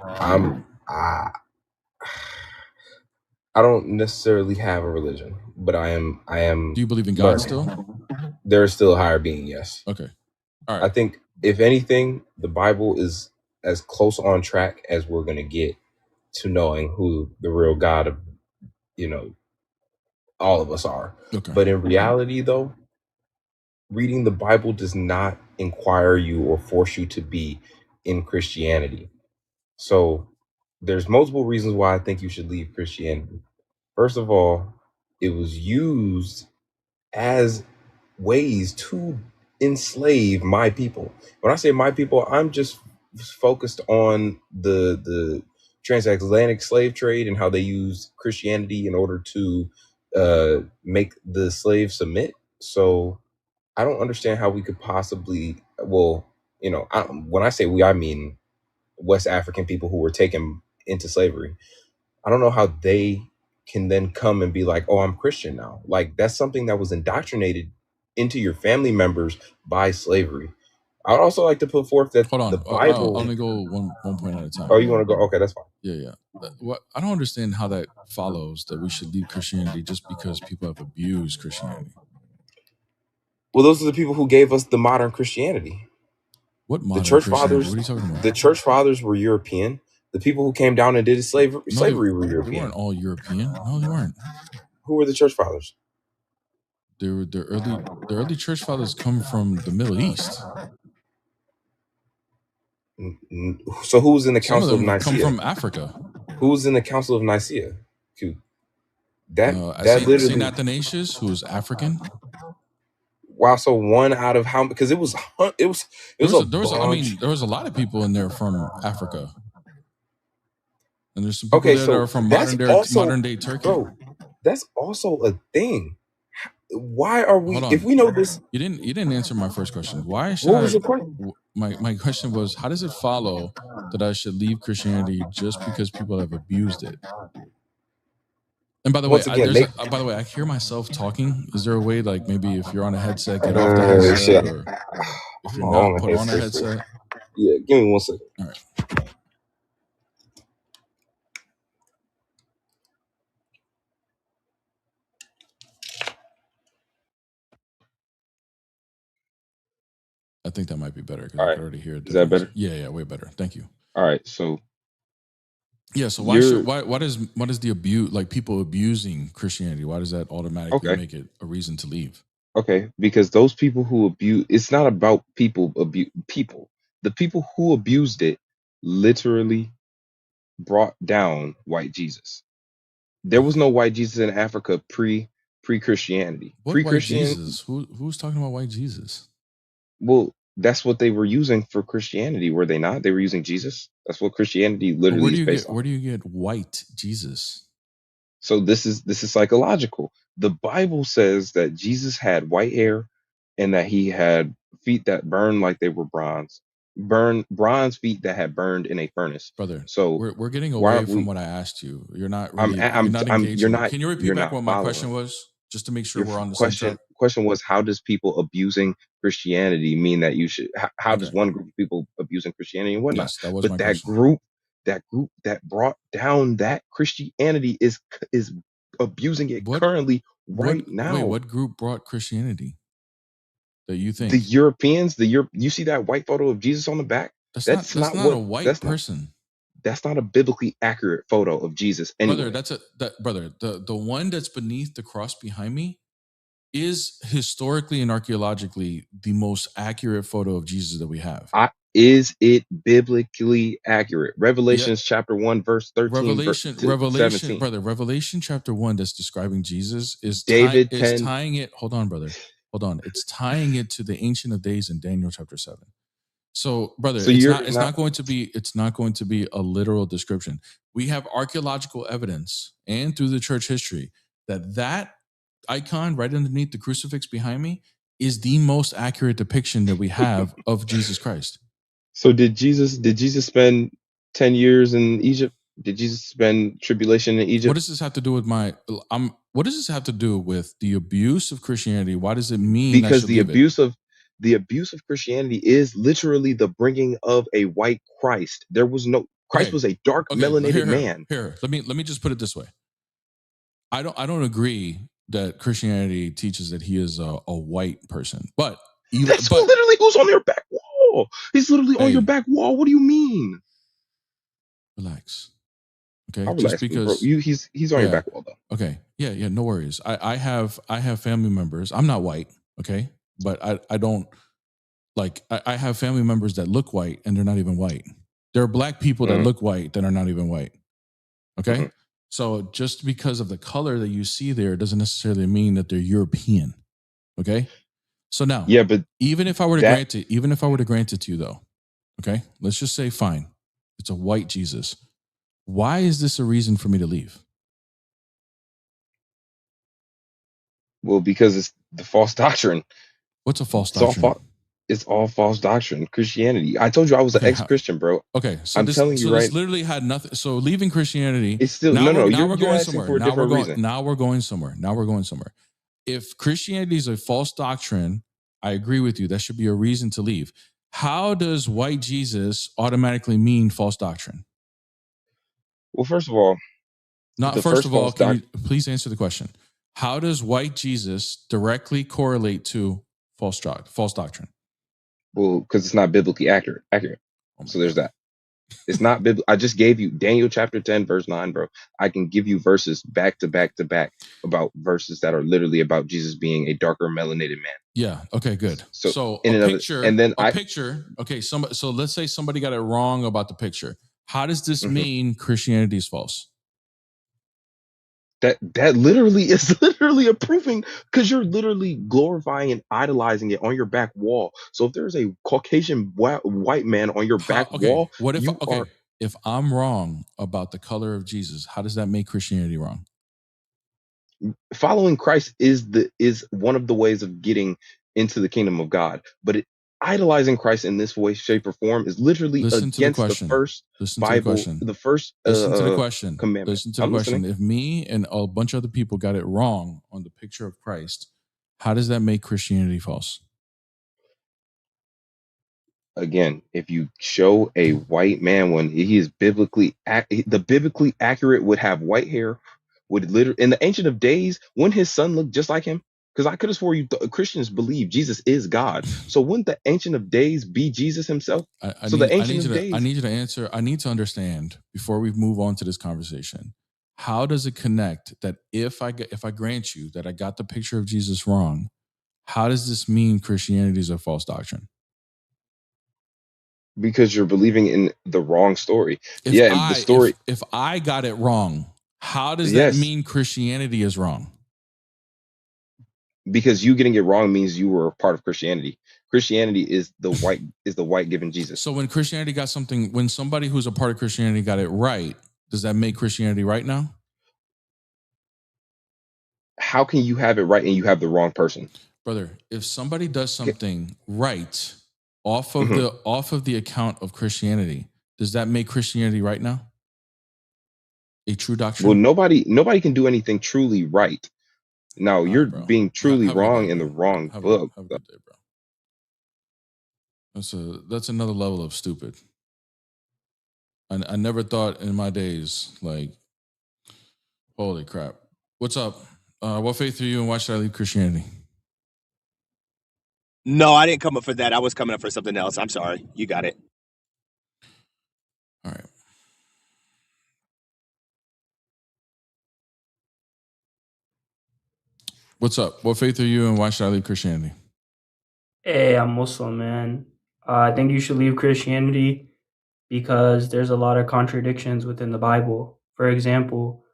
I don't necessarily have a religion, but I am. Do you believe in God still? There is still a higher being, yes. Okay. All right. I think if anything, the Bible is as close on track as we're going to get to knowing who the real God of, all of us are. Okay. But in reality, though, reading the Bible does not inquire you or force you to be in Christianity. So there's multiple reasons why I think you should leave Christianity. First of all, it was used as ways to enslave my people. When I say my people, I'm just focused on the transatlantic slave trade and how they used Christianity in order to make the slaves submit. So I don't understand how we could possibly, when I say we, I mean West African people who were taken into slavery. I don't know how they can then come and be like, oh, I'm Christian now. Like, that's something that was indoctrinated into your family members by slavery. I would also like to put forth that the Bible. I'll only go one point at a time. Oh, you want to go? Okay, that's fine. Yeah. I don't understand how that follows that we should leave Christianity just because people have abused Christianity. Well, those are the people who gave us the modern Christianity. What modern the church Christianity? fathers? What are you talking about? The church fathers were European. The people who came down and did slavery were European. They weren't all European. No, they weren't. Who were the church fathers? The early church fathers come from the Middle East. So who's in the Council of Nicaea? Come from Africa. Who's in the Council of Nicaea? That literally Saint Athanasius, who was African. Wow, so one out of how? Because there was a lot of people And there's some people there that are from modern day Turkey. Bro, that's also a thing. Why are we? If we know this, you didn't answer my first question. Why should what was your question? My question was, how does it follow that I should leave Christianity just because people have abused it? And by the way, by the way, I hear myself talking. Is there a way, like maybe if you're on a headset, get off the headset, or if you're not, put on a headset? Yeah, give me 1 second. All right. I think that might be better because I can already hear it. Is that better? Yeah, way better. Thank you. All right, so so what is the abuse, like people abusing Christianity? Why does that automatically make it a reason to leave? Okay, because those people who abuse, it's not about people abuse people. The people who abused it literally brought down white Jesus. There was no white Jesus in Africa pre-Christianity. What white Jesus? Who's talking about white Jesus? Well, that's what they were using for Christianity, were they not? They were using Jesus. That's what Christianity literally is based on. Where do you get white Jesus? So this is psychological. The Bible says that Jesus had white hair and that he had feet that burned like they were bronze feet that had burned in a furnace. Brother, so we're getting away from what I asked you. You're not really engaging. Can you repeat back what my question was, just to make sure we're on the same track? Question was, how does people abusing Christianity mean that you should? How does one group of people abusing Christianity and whatnot? Yes, that was my question. That group that brought down that Christianity is abusing it currently right now. Wait, what group brought Christianity? That you think? The Europeans. You see that white photo of Jesus on the back? That's not a white person. That's not a biblically accurate photo of Jesus. Anyway. Brother, the one that's beneath the cross behind me is historically and archaeologically the most accurate photo of Jesus that we have. Is it biblically accurate? Revelations chapter 1 verse 13. Revelation, brother. Revelation chapter 1 that's describing Jesus is tying it. Hold on, brother. Hold on. It's tying it to the Ancient of Days in Daniel chapter 7. So, brother, it's not going to be a literal description. We have archaeological evidence and through the church history that icon right underneath the crucifix behind me is the most accurate depiction that we have of Jesus Christ. So did Jesus spend 10 years in Egypt? Did Jesus spend tribulation in Egypt? What does this have to do with what does this have to do with the abuse of Christianity? Why does it mean? Because the abuse of Christianity is literally the bringing of a white Christ. There was no Christ was a dark melanated man. Here, let me just put it this way. I don't agree that Christianity teaches that he is a white person, but literally who's on your back wall. He's literally on your back wall. What do you mean? Relax. Okay, just because he's on your back wall though. Okay, yeah, no worries. I have family members. I'm not white, okay, but I don't like. I have family members that look white and they're not even white. There are black people that look white that are not even white. Okay, mm-hmm. So just because of the color that you see there doesn't necessarily mean that they're European. Okay, so now, but even if I were to grant it to you though, okay, let's just say fine, it's a white Jesus. Why is this a reason for me to leave? Well, because it's the false doctrine. What's a false doctrine? It's all false doctrine. Christianity. I told you I was an ex-Christian, bro. Okay, so this literally had nothing. So leaving Christianity. It's still now you're going somewhere. For a different reason. Now we're going somewhere. If Christianity is a false doctrine, I agree with you. That should be a reason to leave. How does white Jesus automatically mean false doctrine? Well, first of all, can you please answer the question? How does white Jesus directly correlate to false doctrine? Well, because it's not biblically accurate. So there's that. It's not biblical. I just gave you Daniel chapter 10, verse 9, bro. I can give you verses back to back to back about verses that are literally about Jesus being a darker melanated man. Yeah. Okay, good. So a picture. Okay. So let's say somebody got it wrong about the picture. How does this mean Christianity is false? That literally is a proving, because you're literally glorifying and idolizing it on your back wall. So if there's a Caucasian white man on your back wall, what if if I'm wrong about the color of Jesus, how does that make Christianity wrong? Following Christ is one of the ways of getting into the kingdom of God, but idolizing Christ in this way, shape, or form is literally against the first Bible, the first commandment. Listen to the question. If me and a bunch of other people got it wrong on the picture of Christ, how does that make Christianity false? Again, if you show a white man when he is biblically accurate would have white hair, would literally in the Ancient of Days, wouldn't his son look just like him? Because I could have swore Christians believe Jesus is God. So wouldn't the Ancient of Days be Jesus himself? I need you to answer. I need to understand before we move on to this conversation. How does it connect that if I grant you that I got the picture of Jesus wrong, how does this mean Christianity is a false doctrine? Because you're believing in the wrong story. If I got it wrong, how does that mean Christianity is wrong? Because you getting it wrong means you were a part of Christianity. Christianity is the white given Jesus. So when Christianity got something, when somebody who's a part of Christianity got it right, does that make Christianity right now? How can you have it right and you have the wrong person? Brother, if somebody does something right off of the account of Christianity, does that make Christianity right now? A true doctrine? Well, nobody can do anything truly right. Now you're being truly wrong in the wrong book. Have a good day, bro. That's another level of stupid. I never thought in my days, like, holy crap. What's up? What faith are you and why should I leave Christianity? No, I didn't come up for that. I was coming up for something else. I'm sorry. You got it. All right. What's up? What faith are you and why should I leave Christianity? Hey, I'm Muslim, man. I think you should leave Christianity because there's a lot of contradictions within the Bible. For example,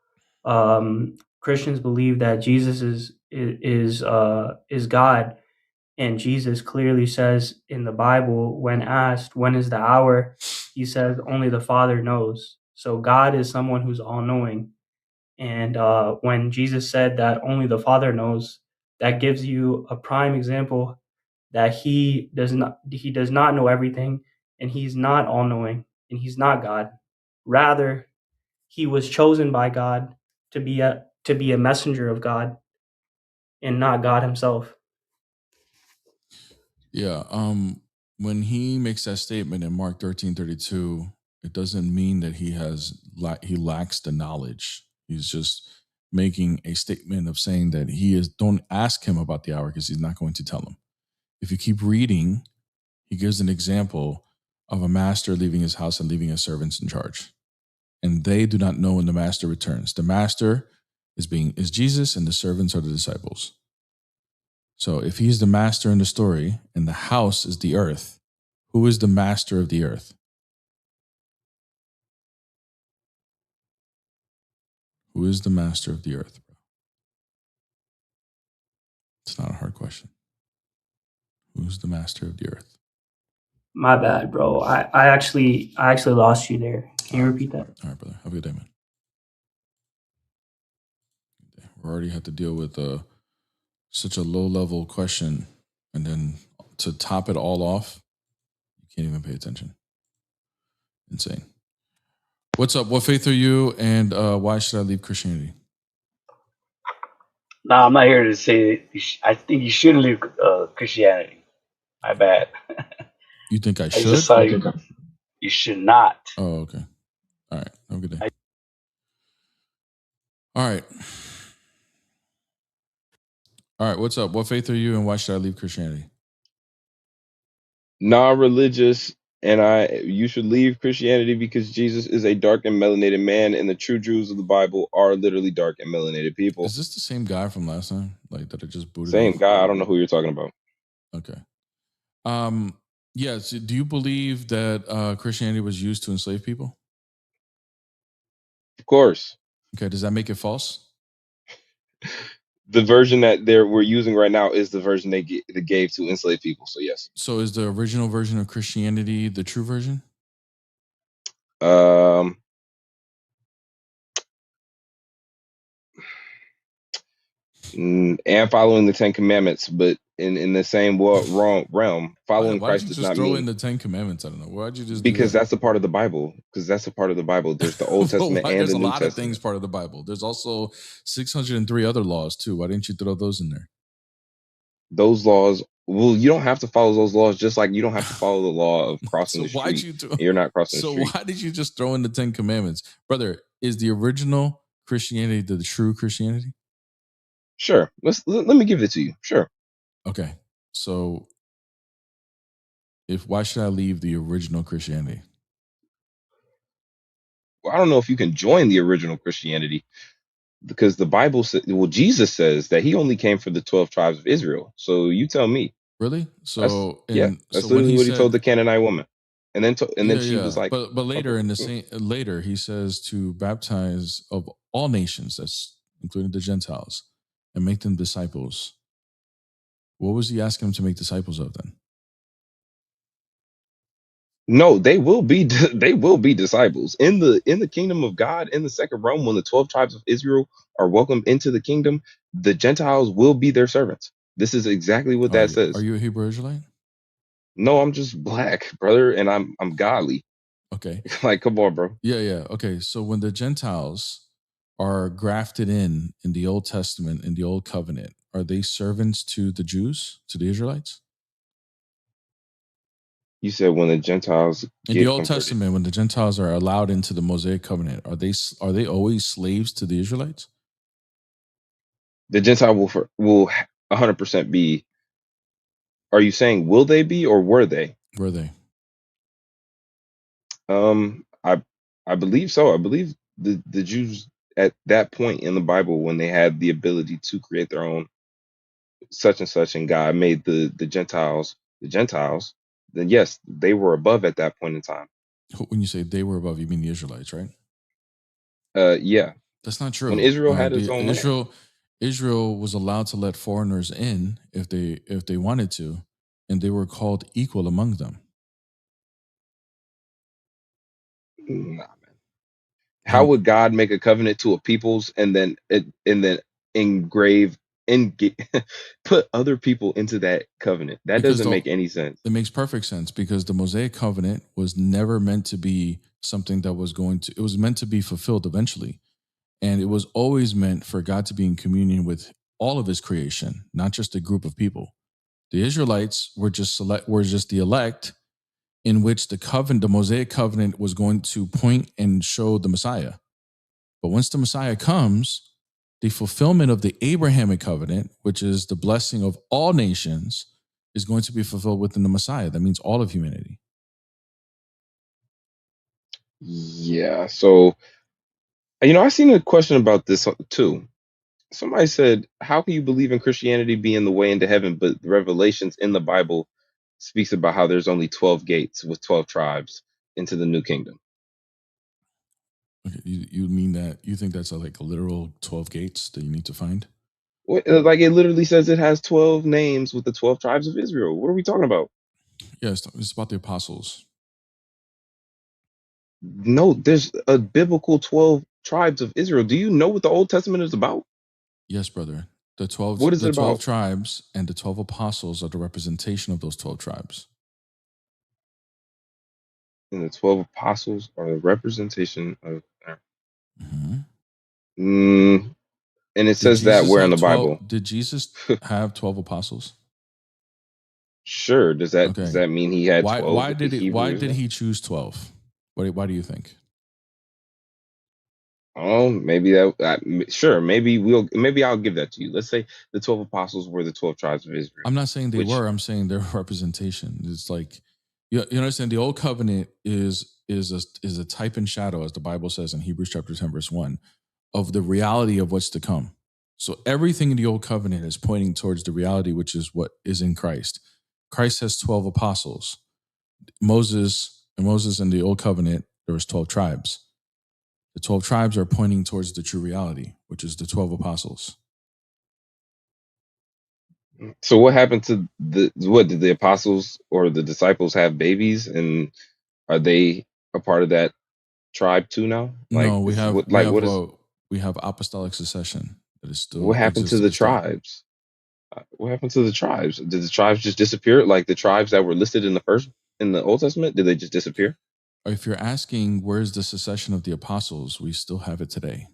Christians believe that Jesus is God, and Jesus clearly says in the Bible, when asked when is the hour, he says only the Father knows. So God is someone who's all-knowing. And when Jesus said that only the Father knows, that gives you a prime example that he does not know everything, and he's not all-knowing, and he's not God. Rather, he was chosen by God to be a messenger of God and not God himself. Yeah. When he makes that statement in Mark 13:32, it doesn't mean that he lacks the knowledge. He's just making a statement of saying that don't ask him about the hour because he's not going to tell him. If you keep reading, he gives an example of a master leaving his house and leaving his servants in charge. And they do not know when the master returns. The master is Jesus and the servants are the disciples. So if he's the master in the story and the house is the earth, who is the master of the earth? Who is the master of the earth, bro? It's not a hard question. Who's the master of the earth? My bad, bro. I actually lost you there. Can you repeat that? All right, brother. Have a good day, man. We already had to deal with such a low-level question, and then to top it all off, you can't even pay attention. Insane. What's up? What faith are you, and why should I leave Christianity? No, I'm not here to say I think you shouldn't leave Christianity. My bad. You think I should? I just saw you should not. Oh, okay. All right. Have a good day. All right. All right. What's up? What faith are you, and why should I leave Christianity? Non-religious, and you should leave Christianity because Jesus is a dark and melanated man, and the true Jews of the Bible are literally dark and melanated people. Is this the same guy from last time? Like that I just booted? Same guy. I don't know who you're talking about. Okay. Yes. Do you believe that Christianity was used to enslave people? Of course. Okay. Does that make it false? The version that we're using right now is the version they gave to enslave people. So yes. So is the original version of Christianity the true version? And following the Ten Commandments, but in the same realm, following Why'd Christ you does just not throw in mean, the Ten Commandments? I don't know. Why'd you just do because that? that's a part of the Bible. Because that's a part of the Bible. There's the Old Testament and There's the a New lot of things Testament. part of the Bible. There's also 603 other laws too. Why didn't you throw those in there? Those laws, well, you don't have to follow those laws, just like you don't have to follow the law of crossing So the why'd street. you do? And you're not crossing the So street. why did you just throw in the Ten Commandments, brother? Is the original Christianity the true Christianity? Sure. Let me give it to you. Sure. Okay. So why should I leave the original Christianity? Well, I don't know if you can join the original Christianity, because the Bible says, well, Jesus says that he only came for the 12 tribes of Israel. So you tell me. Really? That's So that's when literally he what he told said, the Canaanite woman. And then she yeah, was like, but okay. later in the same later he says to baptize of all nations, that's including the Gentiles, and make them disciples. What was he asking them to make disciples of then? No, they will be they will be disciples in the kingdom of God, in the second realm. When the 12 tribes of Israel are welcomed into the kingdom, the Gentiles will be their servants. This is exactly what that Are says. you a Hebrew Israelite? No, I'm just black, brother, and I'm godly. Okay. Like, come on, bro. Yeah. Okay. So when the Gentiles are grafted in the Old Testament, in the Old Covenant, are they servants to the Jews, to the Israelites? You said when the Gentiles In the get Old converted, Testament, when the Gentiles are allowed into the Mosaic covenant, are they always slaves to the Israelites? the Gentile will 100% be. Are you saying will they be, or were they? Were they? I believe so. I believe the Jews at that point in the Bible, when they had the ability to create their own such and such, and God made the Gentiles, then yes, they were above at that point in time. When you say they were above, you mean the Israelites, right? Yeah. That's not When true. Israel had its own land. Israel was allowed to let foreigners in if they wanted to, and they were called equal among them. Nah, man. How would God make a covenant to a people's and then engrave and put other people into that covenant? That Because doesn't make any sense. it makes perfect sense, because the Mosaic covenant was never meant to be something that was it was meant to be fulfilled eventually. And it was always meant for God to be in communion with all of his creation, not just a group of people. The Israelites were just the elect, in which the Mosaic covenant was going to point and show the Messiah. But once the Messiah comes, the fulfillment of the Abrahamic covenant, which is the blessing of all nations, is going to be fulfilled within the Messiah. That means all of humanity. Yeah. So, I seen a question about this too. Somebody said, how can you believe in Christianity being the way into heaven, but the Revelations in the Bible speaks about how there's only 12 gates with 12 tribes into the new kingdom? Okay, you mean that you think that's like a literal 12 gates that you need to find? Like, it literally says it has 12 names with the 12 tribes of Israel. What are we talking about? Yeah, it's about the apostles. No, there's a biblical 12 tribes of Israel. Do you know what the Old Testament is about? Yes, brother. What is The it 12 about? tribes and the 12 apostles are the representation of those 12 tribes. And the 12 apostles are the representation of. Mm-hmm. And it says that where in the Bible? Did Jesus have 12 apostles? Sure. Does that mean he had 12 Why with the Hebrew why did Israel? he choose 12? Why do you think? Oh, maybe sure. Maybe I'll give that to you. Let's say the 12 apostles were the 12 tribes of Israel. I'm not saying they which, were. I'm saying their representation. It's like you understand the old covenant is a type and shadow, as the Bible says in Hebrews chapter 10 verse 1, of the reality of what's to come. So everything in the old covenant is pointing towards the reality, which is what is in Christ. Christ has 12 apostles. Moses in the old covenant, there was 12 tribes. The 12 tribes are pointing towards the true reality, which is the 12 apostles. So what happened to did the apostles or the disciples have babies, and are they a part of that tribe too now? Like, No, we is have what we like have what is we have apostolic succession that is still what happened to exists to the this day. tribes? What happened to the tribes? Did the tribes just disappear? Like the tribes that were listed in the Old Testament, did they just disappear? If you're asking where's the succession of the apostles, we still have it today.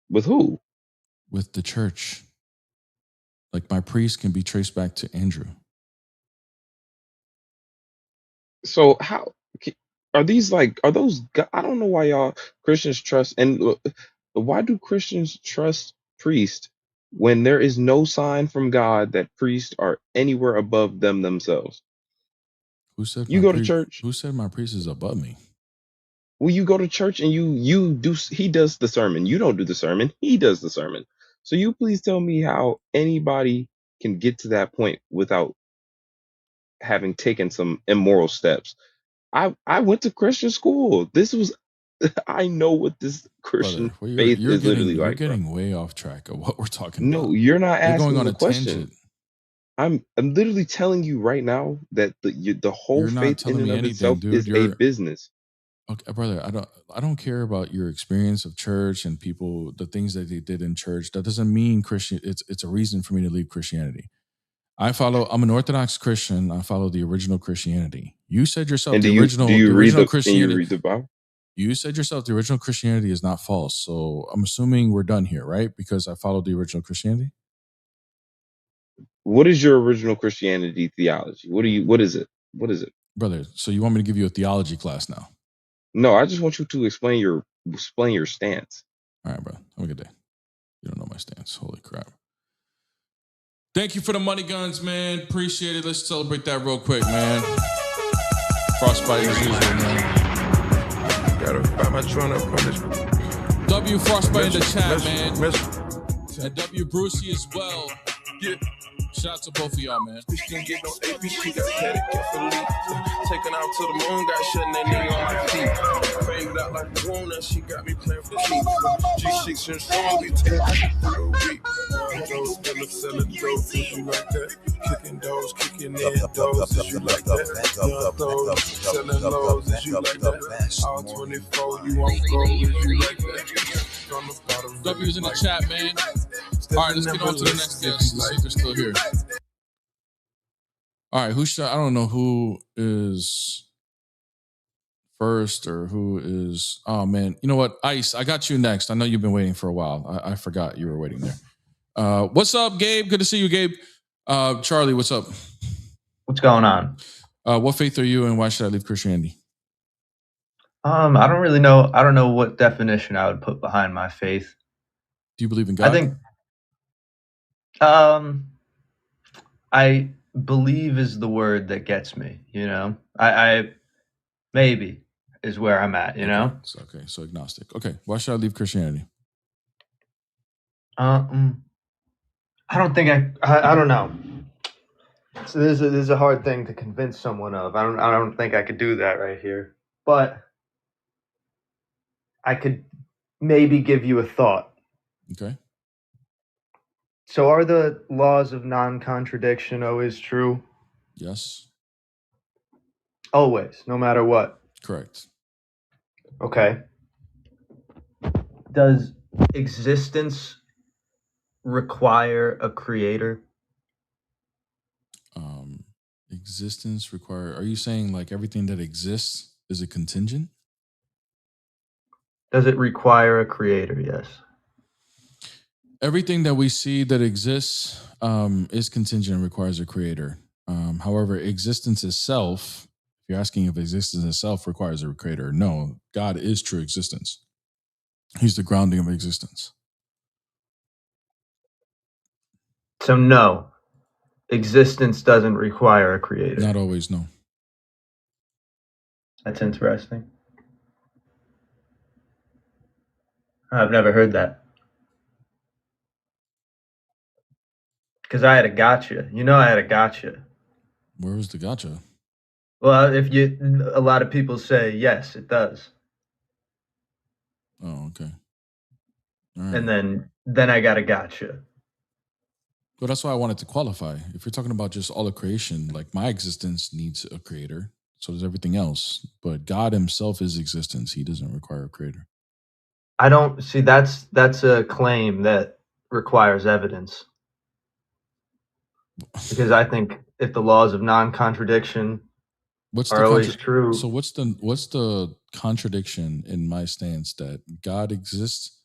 With who? With the church. Like my priest can be traced back to Andrew. So how are these are those? I don't know why y'all Christians trust, and why do Christians trust priests when there is no sign from God that priests are anywhere above them themselves? Who said You my go to priest? church. Who said my priest is above me? Well, you go to church and you do. He does the sermon. You don't do the sermon. He does the sermon. So you please tell me how anybody can get to that point without having taken some immoral steps. I went to Christian school. This was I know what this Christian Brother, well, faith is literally you're like, bro. getting way off track of what we're talking about. No, you're not You're going asking on the a question. tangent. I'm literally telling you right now that the whole You're not faith in telling and me of anything, itself dude. is a business. Okay, brother. I don't care about your experience of church and people, the things that they did in church. That doesn't mean it's a reason for me to leave Christianity. I'm an Orthodox Christian. I follow the original Christianity. You said yourself And the original can you Christianity. read the Bible? You said yourself the original Christianity is not false. So I'm assuming we're done here, right? Because I followed the original Christianity. What is your original Christianity theology? What is it? What is it? Brother, so you want me to give you a theology class now? No, I just want you to explain your stance. All right, bro. Have a good day. You don't know my stance. Holy crap. Thank you for the money guns, man. Appreciate it. Let's celebrate that real quick, man. Frostbite as usual, man. W Frostbite in the chat, man. And W Brucey as well. Yeah. Shout out to both of y'all, man. She didn't get no AP, she got petty carefully. Taken out to the moon, got shut in that nigga on my feet. Faded out like a wound, and she got me playing for cheeks. G6 and strong, we take it for a week. Those still selling dope, if you like that. Kicking doors, kicking in doors, if you like that. Young those, selling lows, if you like that. All 24, you want gold, if you like that. W's in the chat, man. All right, let's get on to the next guest. Let's see if they're still here. All right, I don't know who is first or who is. Oh man, you know what? Ice, I got you next. I know you've been waiting for a while. I forgot you were waiting there. What's up, Gabe? Good to see you, Gabe. Charlie, what's up? What's going on? What faith are you, and why should I leave Christianity? I don't really know. I don't know what definition I would put behind my faith. Do you believe in God? I think, I believe is the word that gets me. You know, I maybe is where I'm at. You know. Okay, so agnostic. Okay, why should I leave Christianity? I don't think I don't know. So this is a hard thing to convince someone of. I don't think I could do that right here, but I could maybe give you a thought. Okay. So are the laws of non-contradiction always true? Yes. Always, no matter what? Correct. Okay. Does existence require a creator? Existence require. Are you saying like everything that exists is a contingent? Does it require a creator? Yes. Everything that we see that exists is contingent and requires a creator. However, existence itself, if you're asking if existence itself requires a creator, no, God is true existence. He's the grounding of existence. So no, existence doesn't require a creator. Not always, no. That's interesting. I've never heard that. Because I had a gotcha. You know I had a gotcha. Where was the gotcha? Well, a lot of people say, yes, it does. Oh, okay. All right. And then I got a gotcha. Well, that's why I wanted to qualify. If you're talking about just all of creation, like my existence needs a creator. So does everything else. But God himself is existence. He doesn't require a creator. I don't see that's a claim that requires evidence. Because I think if the laws of non-contradiction are always true. So what's the contradiction in my stance that God exists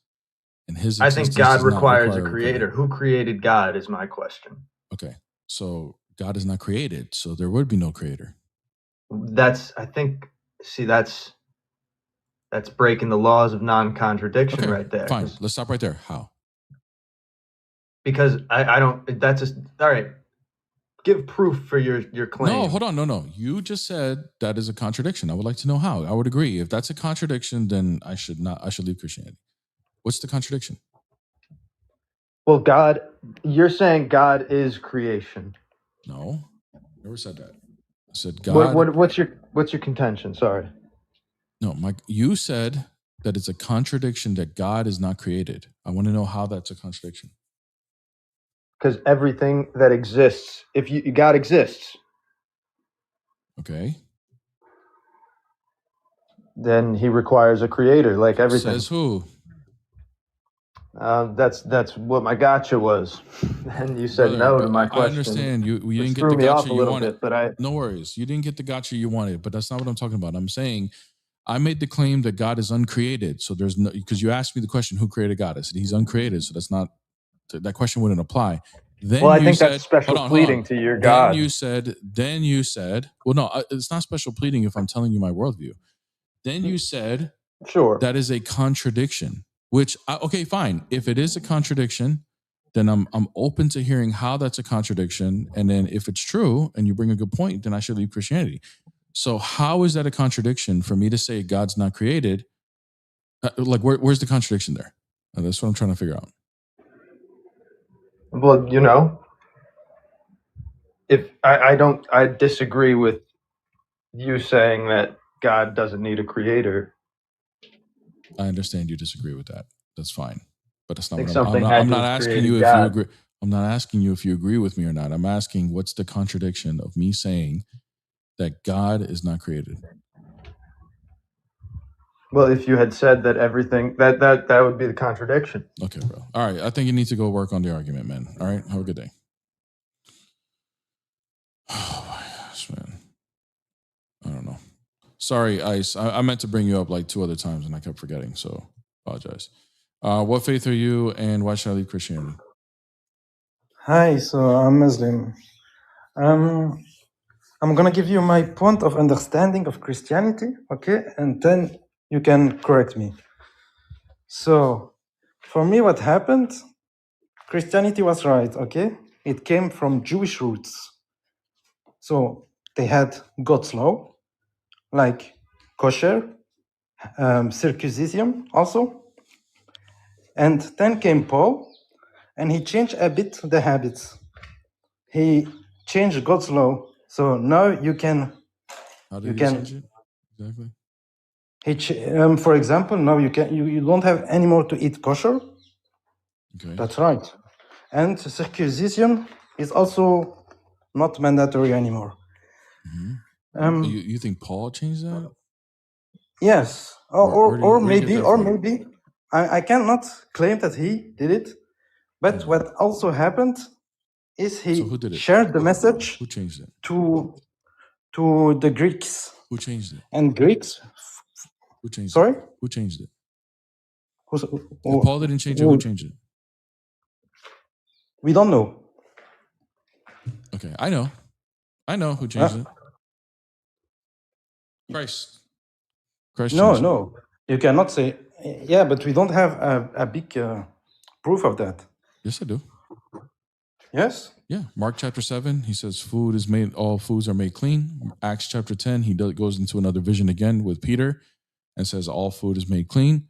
and his I existence think God does not requires a require creator. Who created God is my question. Okay. So God is not created, so there would be no creator. That's breaking the laws of non-contradiction right there. Fine. Let's stop right there. How? Because I don't, that's just, all right. Give proof for your claim. No, hold on. No. You just said that is a contradiction. I would like to know how. I would agree. If that's a contradiction, then I should leave Christianity. What's the contradiction? Well, you're saying God is creation. No, never said that. I said God. What's your contention? Sorry. No, Mike, you said that it's a contradiction that God is not created. I want to know how that's a contradiction. Because everything that exists, God exists. Okay. Then he requires a creator, like everything. Says who? That's what my gotcha was. And you said no to my question. I understand. You didn't get the gotcha you wanted. No worries. You didn't get the gotcha you wanted, but that's not what I'm talking about. I'm saying I made the claim that God is uncreated. So there's no, because you asked me the question, who created God? I said he's uncreated. So that question wouldn't apply. Then I think that's special pleading to your God. Then you said, well, no, it's not special pleading if I'm telling you my worldview. Then you said, sure, that is a contradiction, which, okay, fine. If it is a contradiction, then I'm open to hearing how that's a contradiction. And then if it's true and you bring a good point, then I should leave Christianity. So how is that a contradiction for me to say God's not created? Where's the contradiction there? That's what I'm trying to figure out. Well, if I disagree with you saying that God doesn't need a creator. I understand you disagree with that. That's fine, but that's not what I'm not asking you if you agree. I'm not asking you if you agree with me or not. I'm asking what's the contradiction of me saying that God is not created. Well, if you had said that everything that would be the contradiction. Okay, bro. All right. I think you need to go work on the argument, man. All right. Have a good day. Oh my gosh, man. I don't know. Sorry, Ice. I meant to bring you up like 2 other times and I kept forgetting. So apologize. What faith are you and why should I leave Christianity? Hi, so I'm Muslim. I'm gonna give you my point of understanding of Christianity, okay? And then you can correct me. So, for me, what happened? Christianity was right, okay? It came from Jewish roots. So, they had God's law, like kosher, circumcision also. And then came Paul, and he changed a bit the habits. He changed God's law. So now you can. How did he change it? Exactly. For example, now you don't have anymore to eat kosher. Okay. That's right. And circumcision is also not mandatory anymore. Mm-hmm. You think Paul changed that? Yes. Or maybe I cannot claim that he did it. But what also happened is he shared the message. Who changed it? To the Greeks. Who changed it? And Greeks. Who changed Sorry? it? Who changed it? If Paul didn't change it, who changed it? We don't know. Okay, I know who changed it. Christ No. You cannot say, yeah, but we don't have a big proof of that. Yes, I do. Yes? Yeah. Mark chapter 7, he says all foods are made clean. Acts chapter 10, he goes into another vision again with Peter and says all food is made clean.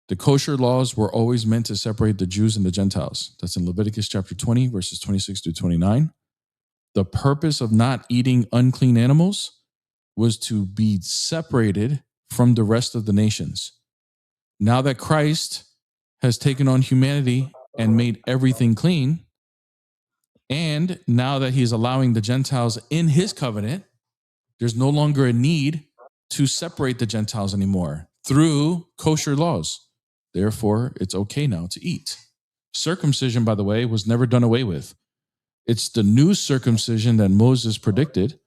The kosher laws were always meant to separate the Jews and the Gentiles. That's in Leviticus chapter 20, verses 26 to 29. The purpose of not eating unclean animals was to be separated from the rest of the nations. Now that Christ has taken on humanity and made everything clean, and now that he's allowing the Gentiles in his covenant There's no longer a need to separate the Gentiles anymore through kosher laws. Therefore, it's okay now to eat. Circumcision, by the way, was never done away with. It's the new circumcision that Moses predicted.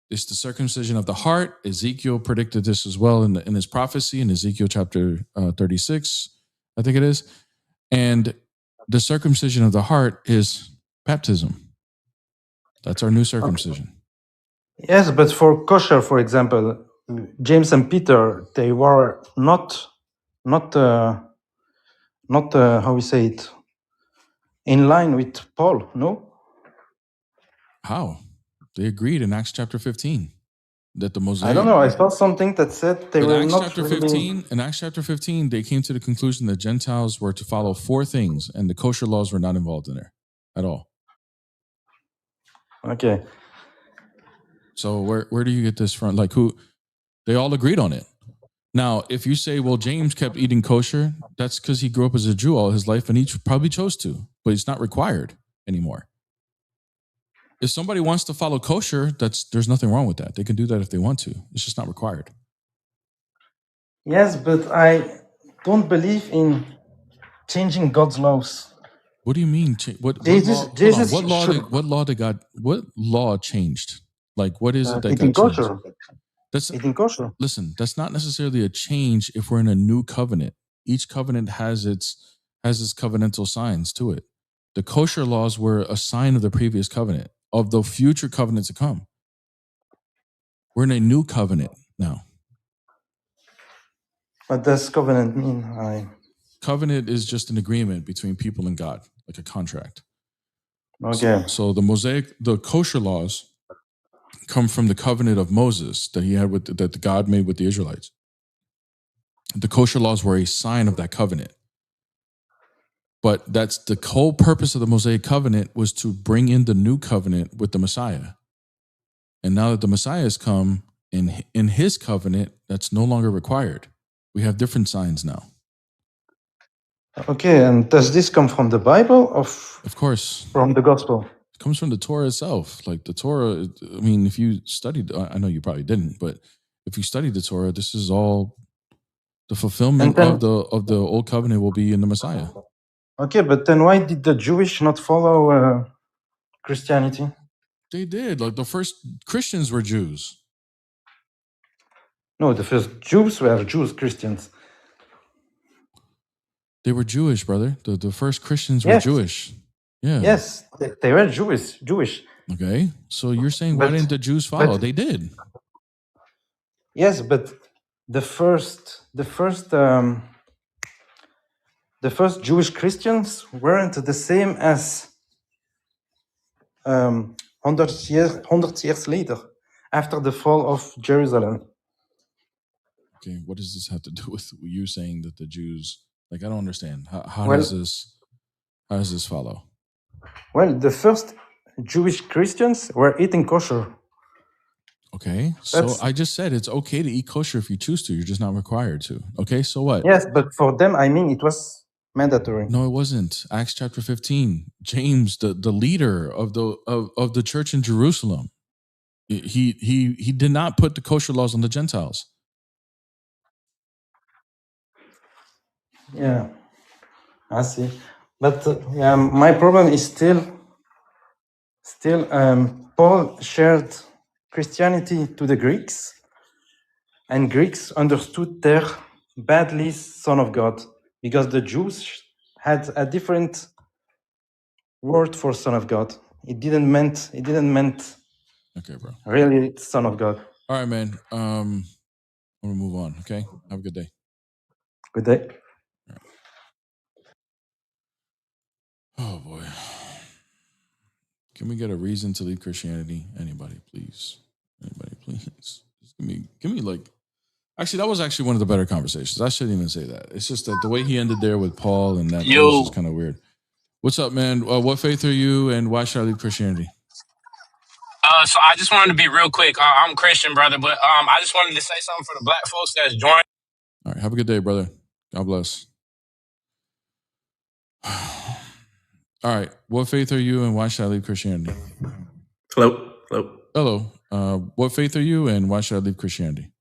It's the circumcision of the heart. Ezekiel predicted this as well in his prophecy in Ezekiel chapter 36, I think it is. And the circumcision of the heart is baptism. That's our new circumcision. Yes, but for kosher, for example, James and Peter, they were not how we say it, in line with Paul, no? How? They agreed in Acts chapter 15 that the Mosaic. I don't know. I saw something that said they were not really... In Acts chapter 15, they came to the conclusion that Gentiles were to follow 4 things, and the kosher laws were not involved in there at all. Okay. So where do you get this from? Like who? They all agreed on it. Now, if you say, well, James kept eating kosher, that's because he grew up as a Jew all his life, and he probably chose to, but it's not required anymore. If somebody wants to follow kosher, there's nothing wrong with that. They can do that if they want to. It's just not required. Yes, but I don't believe in changing God's laws. What do you mean? What law changed? Like, what is it that eating got kosher. That's eating kosher. Listen, that's not necessarily a change if we're in a new covenant. Each covenant has its covenantal signs to it. The kosher laws were a sign of the previous covenant, of the future covenant to come. We're in a new covenant now. What does covenant mean? Covenant is just an agreement between people and God, like a contract. Okay. So the kosher laws come from the covenant of Moses that he had that God made with the Israelites. The kosher laws were a sign of that covenant. But that's the whole purpose of the Mosaic covenant, was to bring in the new covenant with the Messiah. And now that the Messiah has come in his covenant, that's no longer required. We have different signs now. Okay, and does this come from the Bible or of course from the gospel? It comes from the Torah itself. Like the Torah, I mean, if you studied, I know you probably didn't, but if you studied the Torah, this is all the fulfillment of the old covenant will be in the Messiah. Okay, but then why did the Jewish not follow Christianity? They did. Like the first Christians were Jews. No, the first Jews were Jews, Christians. They were Jewish, brother. The first Christians were Jewish. Yeah. Yes, they were Jewish. Okay, so you're saying why didn't the Jews follow? They did. Yes, but the first Jewish Christians weren't the same as 100 years later, after the fall of Jerusalem. Okay, what does this have to do with you saying that the Jews? Like, I don't understand. How does this follow? Well, the first Jewish Christians were eating kosher. Okay, so I just said it's okay to eat kosher if you choose to. You're just not required to. Okay, so what? Yes, but for them, I mean, it was mandatory. No, it wasn't. Acts chapter 15. James, the leader of the church in Jerusalem, he did not put the kosher laws on the Gentiles. Yeah, I see. But my problem is still Paul shared Christianity to the Greeks, and Greeks understood there badly Son of God, because the Jews had a different word for Son of God. It didn't meant okay, bro. Really Son of God. All right, man. I'm gonna move on. Okay, have a good day. Good day. Oh boy. Can we get a reason to leave Christianity? Anybody, please. Anybody, please. Just give me like. Actually, that was actually one of the better conversations. I shouldn't even say that. It's just that the way he ended there with Paul and that was just kind of weird. What's up, man? What faith are you, and why should I leave Christianity? So I just wanted to be real quick. I'm Christian, brother, but I just wanted to say something for the black folks that's joined. All right, have a good day, brother. God bless. All right, what faith are you, and why should I leave Christianity? Hello. What faith are you, and why should I leave Christianity?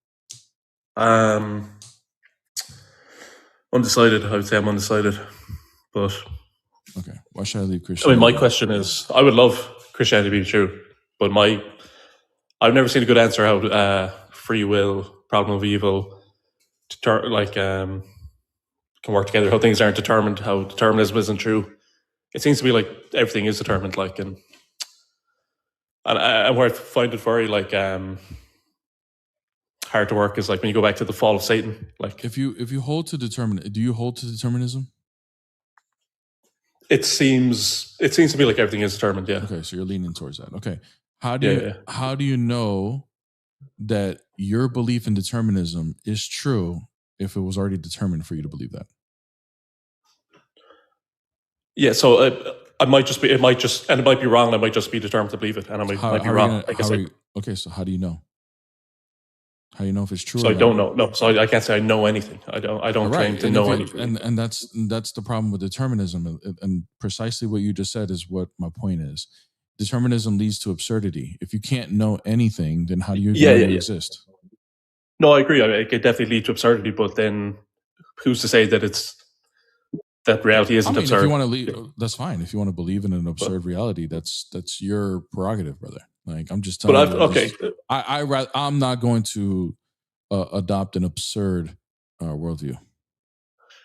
Undecided. I would say I'm undecided, but okay. Why should I leave I Christianity? mean, my question is: I would love Christianity to be true, but I've never seen a good answer how free will, problem of evil, can work together. How things aren't determined. How determinism isn't true. It seems to be like everything is determined. Like and where I find it very hard to work is like when you go back to the fall of Satan. Like if you hold to do you hold to determinism? It seems to me like everything is determined. Yeah. Okay, so you're leaning towards that. Okay, how do you know that your belief in determinism is true if it was already determined for you to believe that? Yeah, so it might be wrong. I might just be determined to believe it, and I might be wrong. Okay, so how do you know? How do you know if it's true? So I don't know. No, so I can't say I know anything. I don't claim to know anything. And that's the problem with determinism. And precisely what you just said is what my point is. Determinism leads to absurdity. If you can't know anything, then how do you exist? No, I agree. It could definitely lead to absurdity, but then who's to say that that reality isn't absurd? If you want to leave, that's fine. If you want to believe in an absurd reality, that's your prerogative, brother. Like I'm just telling you. I'm not going to adopt an absurd worldview.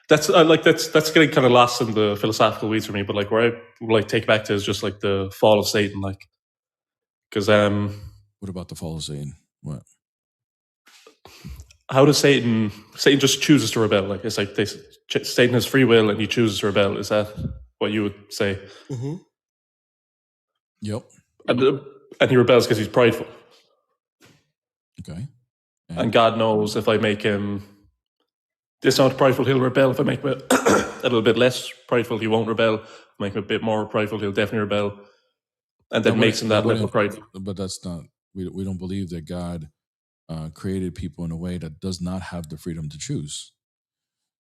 That's getting kind of lost in the philosophical weeds for me. But like where I take back to is just like the fall of Satan. Like because what about the fall of Satan? What? How does Satan just chooses to rebel? Like it's like Satan has free will and he chooses to rebel. Is that what you would say? Mm-hmm. Yep. And he rebels because he's prideful. Okay. And God knows if I make him this amount prideful, he'll rebel. If I make him a little bit less prideful, he won't rebel. If I make him a bit more prideful, he'll definitely rebel. And then makes him that little prideful. But that's not. We don't believe that God created people in a way that does not have the freedom to choose.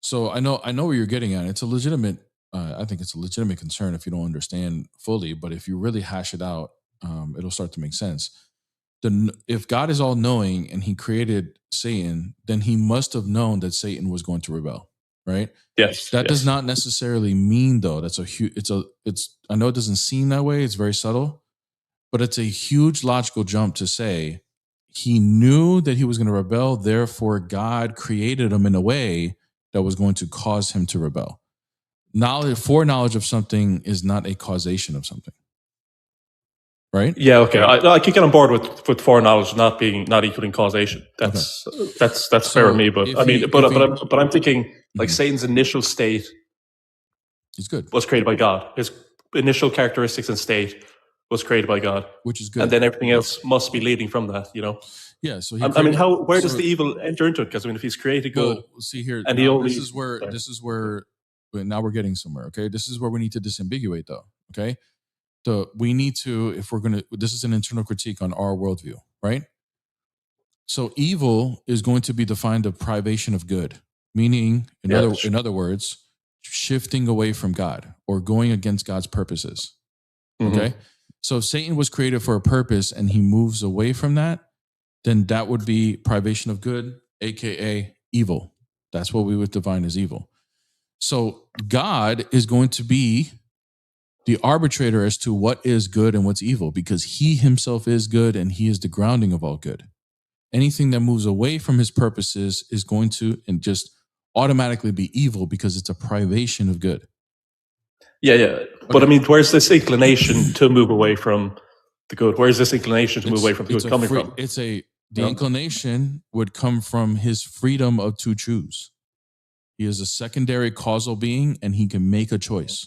So I know where you're getting at. It's a legitimate. I think it's a legitimate concern if you don't understand fully. But if you really hash it out, it'll start to make sense. If God is all knowing and he created Satan, then he must have known that Satan was going to rebel, right? Yes. That does not necessarily mean though. I know it doesn't seem that way. It's very subtle, but it's a huge logical jump to say he knew that he was going to rebel. Therefore, God created him in a way that was going to cause him to rebel. Foreknowledge of something is not a causation of something. Right? Yeah, okay. I can get on board with foreknowledge not equaling causation. That's fair with me. But I'm thinking like Satan's initial state is good. Was created by God. His initial characteristics and state was created by God, which is good. And then everything else must be leading from that. You know. Yeah. So where does the evil enter into it? Because if he's created good, see here, and this is where now we're getting somewhere. Okay, this is where we need to disambiguate, though. Okay. We need to, this is an internal critique on our worldview, right? So evil is going to be defined as privation of good, meaning, in other words, shifting away from God or going against God's purposes. Mm-hmm. Okay? So if Satan was created for a purpose and he moves away from that, then that would be privation of good, aka evil. That's what we would define as evil. So God is going to be the arbitrator as to what is good and what's evil, because he himself is good and he is the grounding of all good. Anything that moves away from his purposes is going to and just automatically be evil because it's a privation of good. Yeah. Okay. But I mean, where's this inclination to move away from the good? Where's this inclination to move away from the good coming from? The inclination would come from his freedom to choose. He is a secondary causal being and he can make a choice.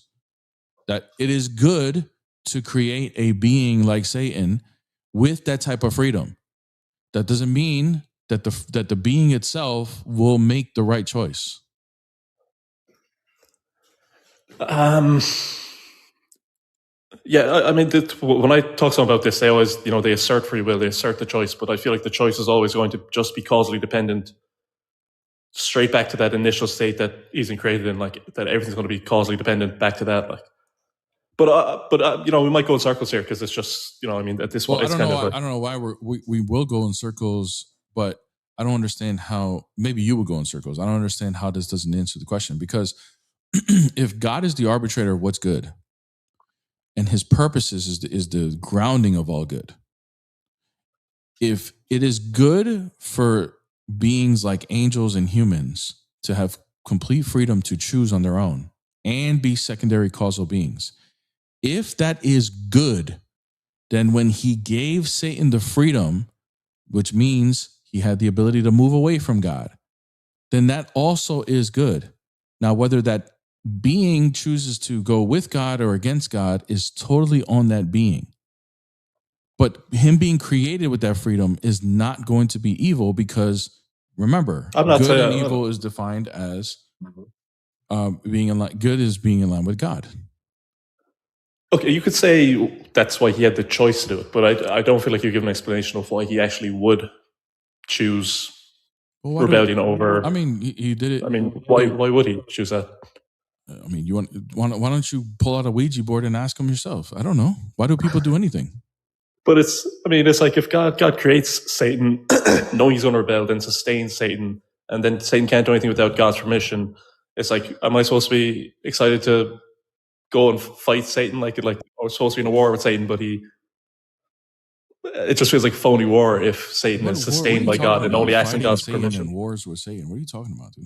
That it is good to create a being like Satan with that type of freedom. That doesn't mean that the being itself will make the right choice. Yeah, I mean, when I talk to someone about this, they always, they assert free will, they assert the choice, but I feel like the choice is always going to just be causally dependent, straight back to that initial state that isn't created in, like that everything's going to be causally dependent back to that, like. But you know, we might go in circles here because it's just, you know, I mean, at this point, I don't know. I don't know why we will go in circles, but I don't understand how. Maybe you would go in circles. I don't understand how this doesn't answer the question, because if God is the arbitrator of what's good, and His purposes is the grounding of all good, if it is good for beings like angels and humans to have complete freedom to choose on their own and be secondary causal beings, if that is good, then when He gave Satan the freedom, which means he had the ability to move away from God, then that also is good. Now, whether that being chooses to go with God or against God is totally on that being. But him being created with that freedom is not going to be evil, because remember, good and evil is defined as being in line. Good is being in line with God. Okay, you could say that's why he had the choice to do it, but I don't feel like you give an explanation of why he actually would choose rebellion over. I mean, he did it. I mean, why would he choose that? I mean, why don't you pull out a Ouija board and ask him yourself? I don't know. Why do people do anything? But it's like if God creates Satan, knowing he's going to rebel, then sustains Satan, and then Satan can't do anything without God's permission. It's like, am I supposed to be excited to go and fight Satan? Like we're supposed to be in a war with Satan, but it just feels like a phony war if Satan is sustained by God and only asking God's permission. And wars with Satan. What are you talking about, dude?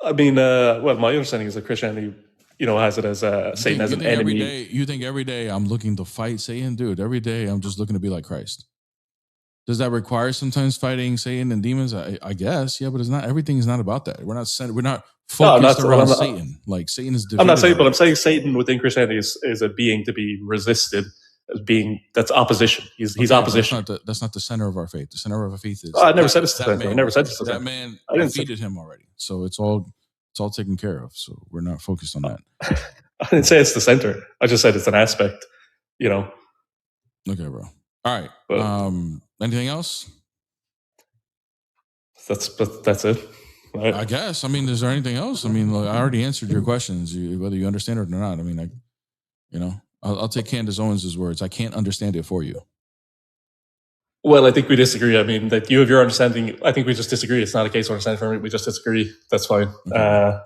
I mean, well, my understanding is that Christianity, you know, has it as Satan as an enemy. You think every day I'm looking to fight Satan? Dude, every day I'm just looking to be like Christ. Does that require sometimes fighting Satan and demons? I guess, yeah, but it's not. Everything is not about that. We're not focused around Satan. Like Satan is defeated. I'm not saying, but I'm saying Satan within Christianity is a being to be resisted, as being that's opposition. He's opposition. That's not the center of our faith. The center of our faith is. I never said it's the center. I never said it's the center. That man defeated him already, so it's all taken care of. So we're not focused on that. I didn't say it's the center. I just said it's an aspect. You know. Okay, bro. All right. But, anything else? That's it. Right. I guess. I mean, is there anything else? I mean, look, I already answered your questions, whether you understand it or not. I mean, I'll take Candace Owens' words. I can't understand it for you. Well, I think we disagree. I mean, that you have your understanding. I think we just disagree. It's not a case of understanding for me. We just disagree. That's fine. Okay. All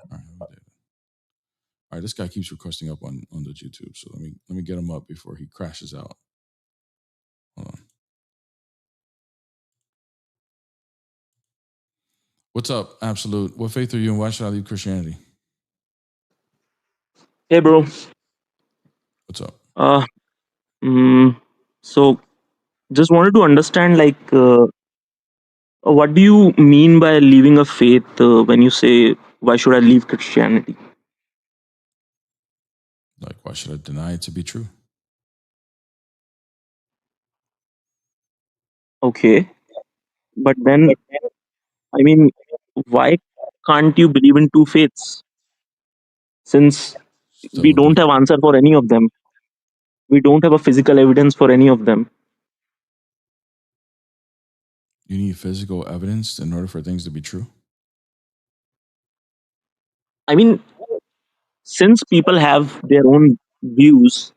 right, this guy keeps requesting up on the YouTube, so let me get him up before he crashes out. Hold on. What's up, Absolute? What faith are you and why should I leave Christianity? Hey, bro. What's up? So just wanted to understand, like, what do you mean by leaving a faith when you say, why should I leave Christianity? Like, why should I deny it to be true? Okay. But then, I mean, why can't you believe in two faiths? Since we don't have answer for any of them. We don't have a physical evidence for any of them. You need physical evidence in order for things to be true? I mean, since people have their own views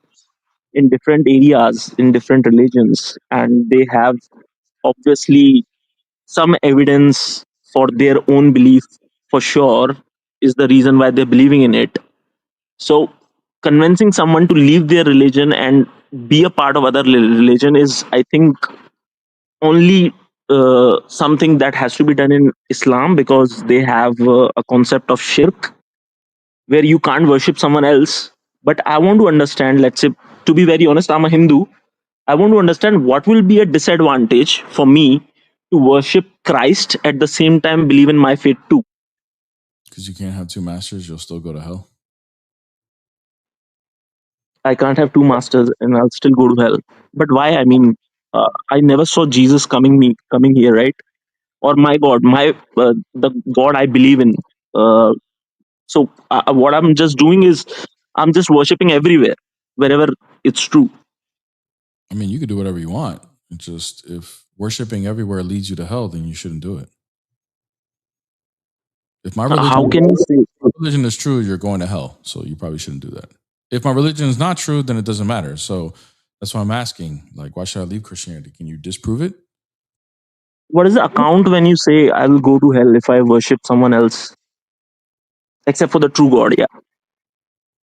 in different areas, in different religions, and they have obviously some evidence for their own belief, for sure, is the reason why they're believing in it. So convincing someone to leave their religion and be a part of other religion is, I think, only something that has to be done in Islam, because they have a concept of shirk where you can't worship someone else. But I want to understand, let's say, to be very honest, I'm a Hindu. I want to understand what will be a disadvantage for me to worship Christ at the same time believe in my faith too. Because you can't have two masters, you'll still go to hell. I can't have two masters and I'll still go to hell. But why? I mean, I never saw Jesus coming here, right? Or my God, the God I believe in. So what I'm just doing is I'm just worshipping everywhere, wherever it's true. I mean, you could do whatever you want. It's just if worshiping everywhere leads you to hell, then you shouldn't do it. If my How religion, can you say? religion is true, you're going to hell. So you probably shouldn't do that. If my religion is not true, then it doesn't matter. So that's why I'm asking. Like, why should I leave Christianity? Can you disprove it? What is the account when you say I will go to hell if I worship someone else, except for the true God? Yeah.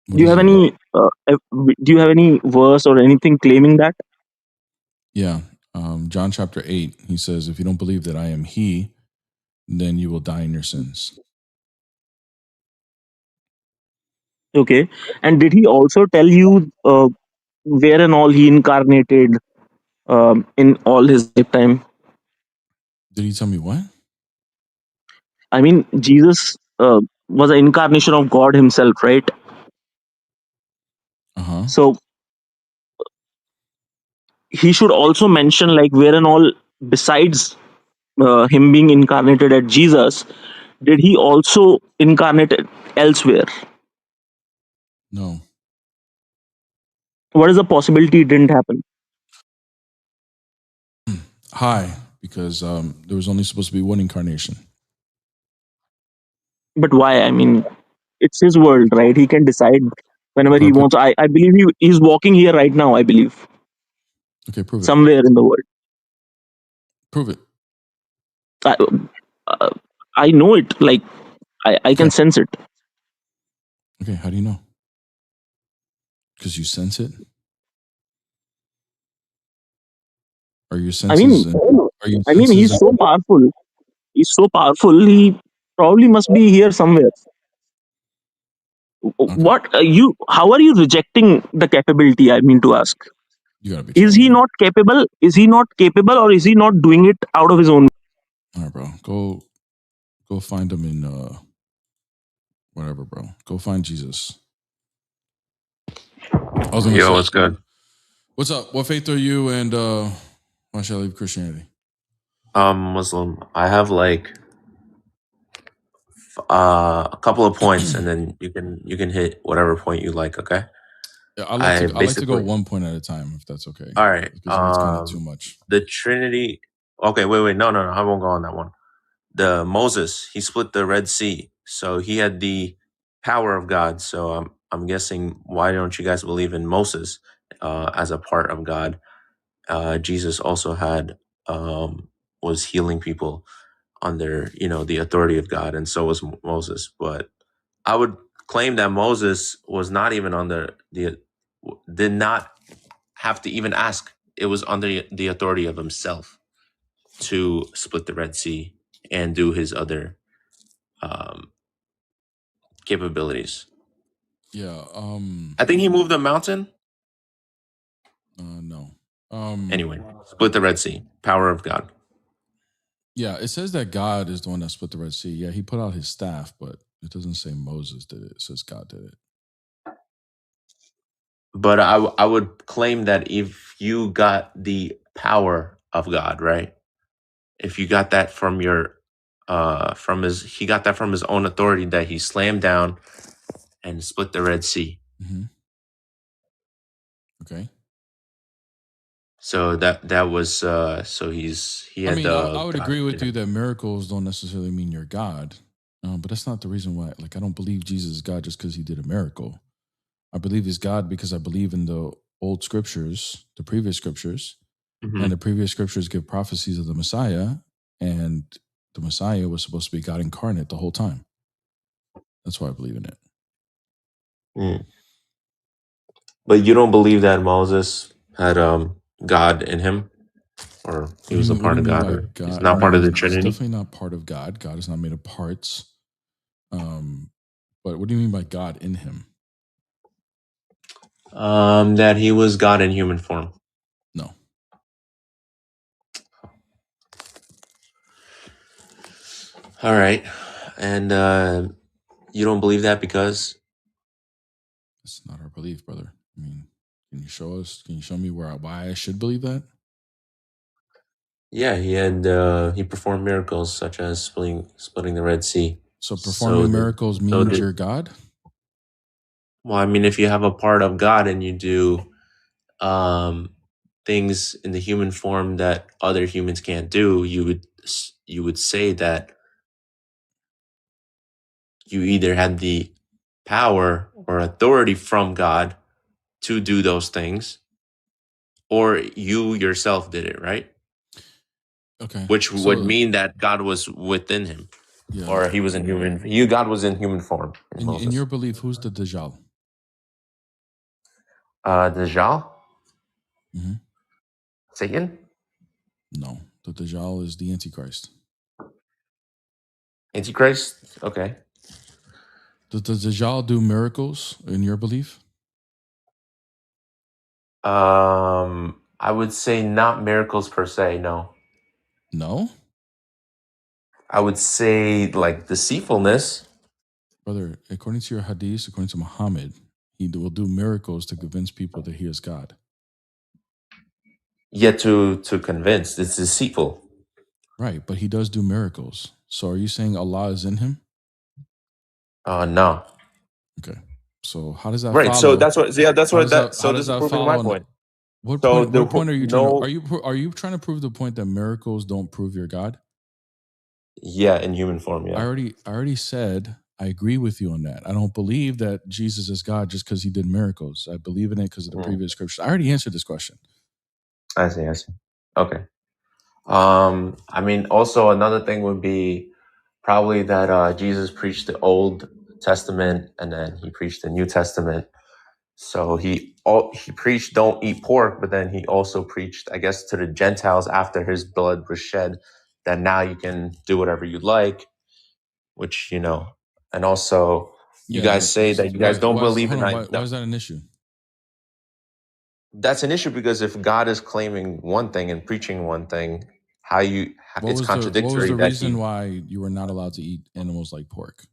What Do you is have it? any? Do you have any verse or anything claiming that? Yeah. John chapter 8, he says, if you don't believe that I am he, then you will die in your sins. Okay. And did he also tell you where and all he incarnated in all his lifetime? Did he tell me what? I mean, Jesus was an incarnation of God himself, right? Uh-huh. So he should also mention like where and all besides him being incarnated at Jesus, did he also incarnate elsewhere? No. What is the possibility it didn't happen? High, because there was only supposed to be one incarnation. But why? I mean, it's his world, right? He can decide whenever he wants. I believe he's walking here right now, I believe. Okay, prove it. Somewhere in the world. Prove it. I know it. Like, I can sense it. Okay, how do you know? Because you sense it? Are your senses? I mean, he's so powerful. He's so powerful. He probably must be here somewhere. What you? How are you rejecting the capability? I mean to ask. You gotta be. Is he not capable? Is he not capable, or is he not doing it out of his own? All right, bro. Go find him in whatever, bro. Go find Jesus. I was gonna Yo, say, what's good? What's up? What faith are you, and why should I leave Christianity? Muslim. I have like a couple of points, and then you can hit whatever point you like. Okay. Yeah, I like to go 1 point at a time, if that's okay. All right. Because it's kind of too much. The Trinity. Okay, wait. No. I won't go on that one. The Moses, he split the Red Sea, so he had the power of God. So I'm guessing, why don't you guys believe in Moses as a part of God? Jesus also had was healing people under the authority of God, and so was Moses. But I would claim that Moses was not even under did not have to even ask. It was under the authority of himself to split the Red Sea and do his other capabilities. Yeah. I think he moved a mountain. No. Anyway, split the Red Sea. Power of God. Yeah, it says that God is the one that split the Red Sea. Yeah, he put out his staff, but it doesn't say Moses did it. It says God did it. But I would claim that if you got the power of God, right? If you got that from your he got that from his own authority, that he slammed down and split the Red Sea. Mm-hmm. Okay. So that was so he had I would agree with you that miracles don't necessarily mean you're God, but that's not the reason why. Like, I don't believe Jesus is God just because he did a miracle. I believe he's God because I believe in the old scriptures, the previous scriptures, and the previous scriptures give prophecies of the Messiah, and the Messiah was supposed to be God incarnate the whole time. That's why I believe in it. But you don't believe that Moses had God in him, or he was a part of God, or he's not part of the Trinity? He's definitely not part of God. God is not made of parts. But what do you mean by God in him? That he was God in human form. No. All right. And you don't believe that because? It's not our belief, brother. I mean, can you show us? Can you show me why I should believe that? Yeah, he performed miracles such as splitting the Red Sea. So performing miracles means you're God? Well, I mean, if you have a part of God and you do things in the human form that other humans can't do, you would say that you either had the power or authority from God to do those things, or you yourself did it, right? Okay. Which would So mean that God was within him, yeah, or he was in human. God was in human form in in Moses. your belief, who's the Dajjal? Dajjal, Mm-hmm. Satan. No, the Dajjal is the Antichrist. Antichrist. Okay. Does the Dajjal do miracles in your belief? I would say not miracles per se. No. No, I would say like deceitfulness. brother. According to your hadith, according to Muhammad, he will do miracles to convince people that he is God. Yet to convince, it's deceitful. Right, but he does do miracles. So are you saying Allah is in him? No. Okay. So how does that Right. So follow? that's what. Yeah. That's How what does that. that? How So does this is that proving my follow? point. What So point? What point are you trying to? no. Are you trying to prove the point that miracles don't prove you're God? Yeah, in human form. Yeah. I already said I agree with you on that. I don't believe that Jesus is God just because he did miracles. I believe in it because of the previous scriptures. I already answered this question. I see. Okay. I mean, also another thing would be probably that Jesus preached the Old Testament and then he preached the New Testament. So he preached don't eat pork, but then he also preached, I guess, to the Gentiles after his blood was shed, that now you can do whatever you like, which and also you Yeah. guys say that you guys don't believe in Why is that an issue? That's an issue because if God is claiming one thing and preaching one thing, it's What contradictory. was the that reason why you were not allowed to eat animals like pork?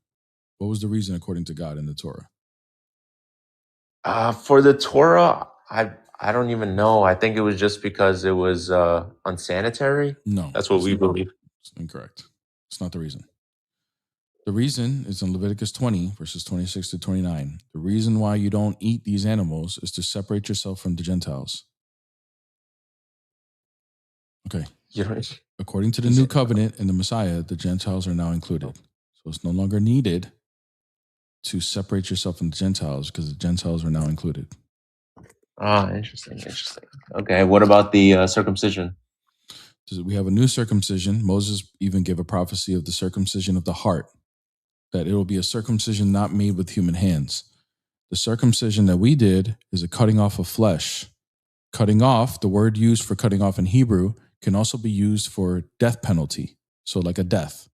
What was the reason according to God in the Torah? For the Torah, I don't even know. I think it was just because it was unsanitary. No, That's what we believe. It's incorrect. It's not the reason. The reason is in Leviticus 20, verses 26 to 29. The reason why you don't eat these animals is to separate yourself from the Gentiles. Okay. According to the new covenant and the Messiah, the Gentiles are now included. So it's no longer needed to separate yourself from the Gentiles because the Gentiles are now included. Ah, interesting. Okay, what about the circumcision? We have a new circumcision. Moses even gave a prophecy of the circumcision of the heart, that it will be a circumcision not made with human hands. The circumcision that we did is a cutting off of flesh. Cutting off, the word used for cutting off in Hebrew, can also be used for death penalty. So like a death.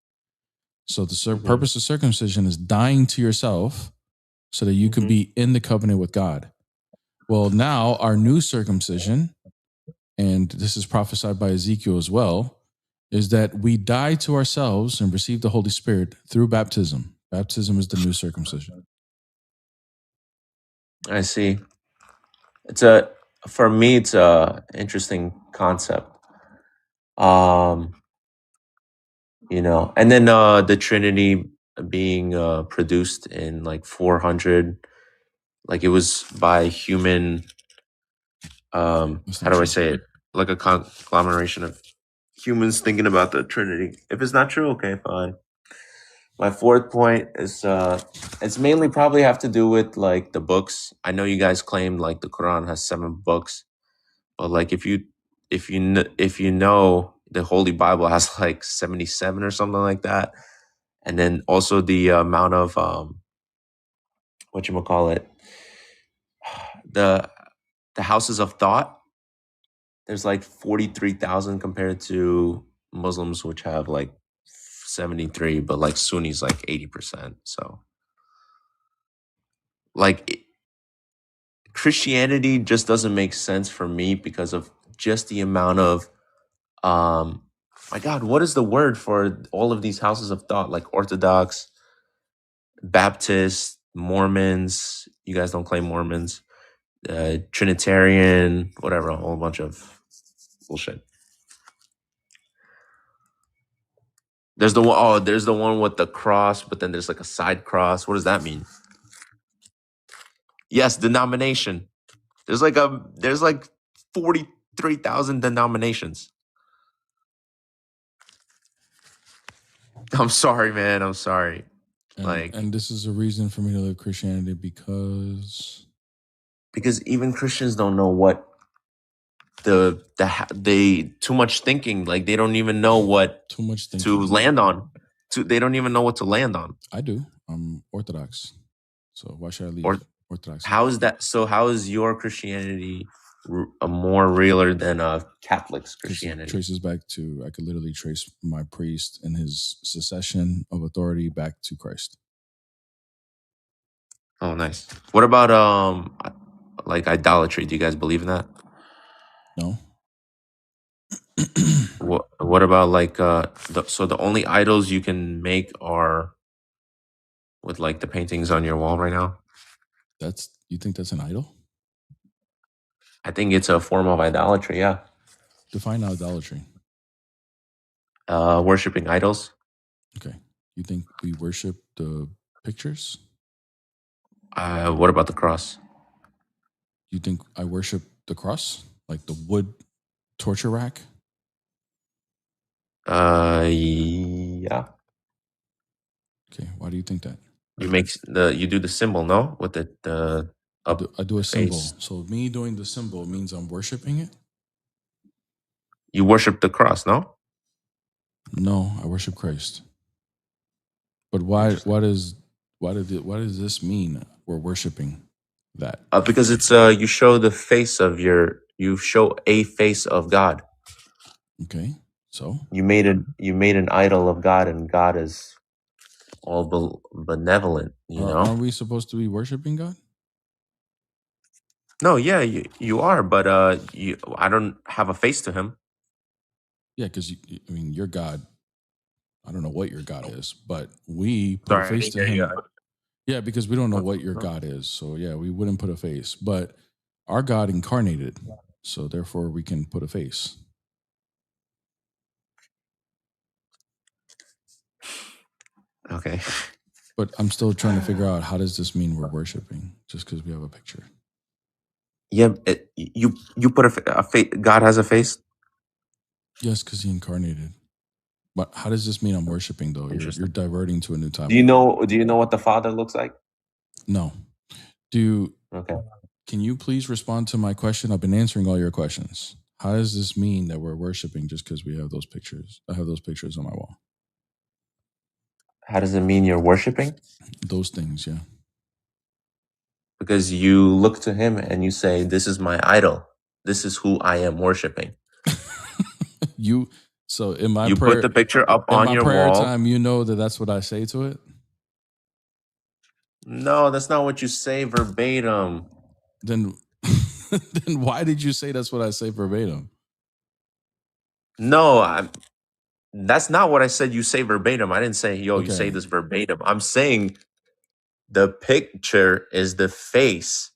So the purpose of circumcision is dying to yourself so that you can be in the covenant with God. Well, now our new circumcision, and this is prophesied by Ezekiel as well, is that we die to ourselves and receive the Holy Spirit through baptism. Baptism is the new circumcision. I see. For me, it's a interesting concept. And then the Trinity being produced in like 400, like it was by human. How do I say it? Like a conglomeration of humans thinking about the Trinity. If it's not true, okay, fine. My fourth point is it's mainly probably have to do with like the books. I know you guys claim like the Quran has 7 books, but like if you know the Holy Bible has like 77 or something like that, and then also the amount of whatchamacallit, the houses of thought. There's like 43,000 compared to Muslims, which have like 73, but like Sunnis like 80%. So like Christianity just doesn't make sense for me because of just the amount of my God, what is the word for all of these houses of thought? Like Orthodox, Baptist, Mormons. You guys don't claim Mormons. Trinitarian, whatever, a whole bunch of bullshit. There's the one with the cross, but then there's like a side cross. What does that mean? Yes, denomination. There's like 43,000 denominations. I'm sorry, man. I'm sorry. And this is a reason for me to live Christianity because even Christians don't know what they too much thinking. Like they don't even know what too much thinking to land on. They don't even know what to land on. I do. I'm Orthodox, so why should I leave Orthodox? How is that? So how is your Christianity more realer than Catholic's Christianity? It traces back to, I could literally trace my priest and his succession of authority back to Christ. Oh, nice. What about like idolatry? Do you guys believe in that? No. What about like so the only idols you can make are with like the paintings on your wall right now? You think that's an idol? I think it's a form of idolatry, yeah. Define idolatry. Worshipping idols. Okay. You think we worship the pictures? What about the cross? You think I worship the cross? Like the wood torture rack? Yeah. Okay. Why do you think that? You do the symbol, no? With the up I do a symbol. face. So me doing the symbol means I'm worshiping it? You worship the cross, no? No, I worship Christ. But why does this mean we're worshiping that? Because it's you show a face of God. Okay. So you made an idol of God, and God is all benevolent, Aren't we supposed to be worshiping God? No, yeah, you are, but I don't have a face to him. Yeah, because your God, I don't know what your God is, but we put a face to him. Yeah, because we don't know what your God is. So yeah, we wouldn't put a face. But our God incarnated. So therefore we can put a face. Okay. But I'm still trying to figure out, how does this mean we're worshiping just because we have a picture? Yeah, you put a face. God has a face. Yes, because he incarnated. But how does this mean I'm worshiping though? You're diverting to a new topic. Do you know what the Father looks like? No. Okay. Can you please respond to my question? I've been answering all your questions. How does this mean that we're worshiping just because we have those pictures? I have those pictures on my wall. How does it mean you're worshiping? Those things, yeah. Because you look to him and you say, "This is my idol. This is who I am worshiping." So in my you prayer, put the picture up on your prayer wall. time, you know that's what I say to it? No, that's not what you say verbatim. Then why did you say that's what I say verbatim? No, that's not what I said. You say verbatim. I didn't say, you say this verbatim. I'm saying the picture is the face,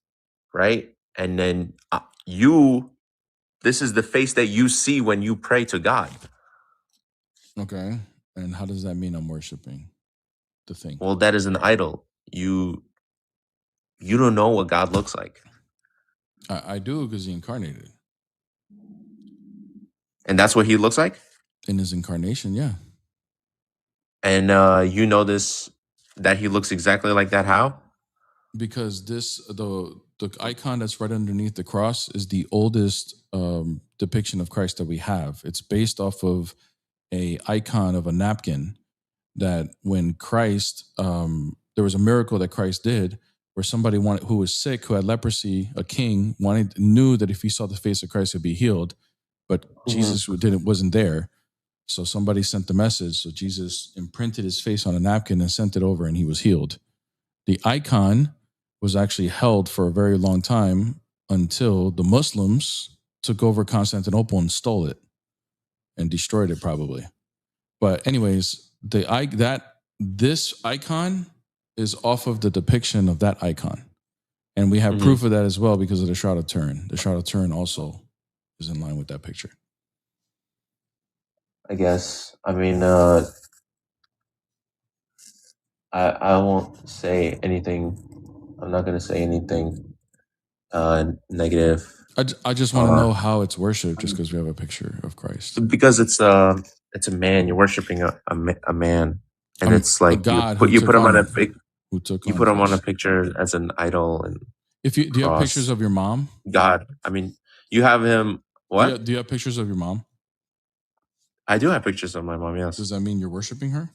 right? And then this is the face that you see when you pray to God. Okay. And how does that mean I'm worshiping the thing? Well, that is an idol. You don't know what God looks like. I do, because he incarnated. And that's what he looks like? In his incarnation, yeah. And you know that he looks exactly like that. How? Because the icon that's right underneath the cross is the oldest depiction of Christ that we have. It's based off of a icon of a napkin that when Christ, there was a miracle that Christ did where somebody who was sick, who had leprosy, a king, knew that if he saw the face of Christ, he'd be healed, but Jesus wasn't there. So somebody sent the message. So Jesus imprinted his face on a napkin and sent it over, and he was healed. The icon was actually held for a very long time until the Muslims took over Constantinople and stole it and destroyed it, probably. But anyways, this icon is off of the depiction of that icon. And we have proof of that as well because of the Shroud of Turin. The Shroud of Turin also is in line with that picture. I guess. I mean, I won't say anything. I'm not going to say anything negative. I just want to know how it's worshipped just because we have a picture of Christ. Because it's a man. You're worshiping a man. and it's like God you who put took him on on a you flesh. put him on a picture as an idol and Do you have pictures of your mom? God. I mean, you have him. What? Do you have pictures of your mom? I do have pictures of my mom. Yes. Does that mean you're worshiping her?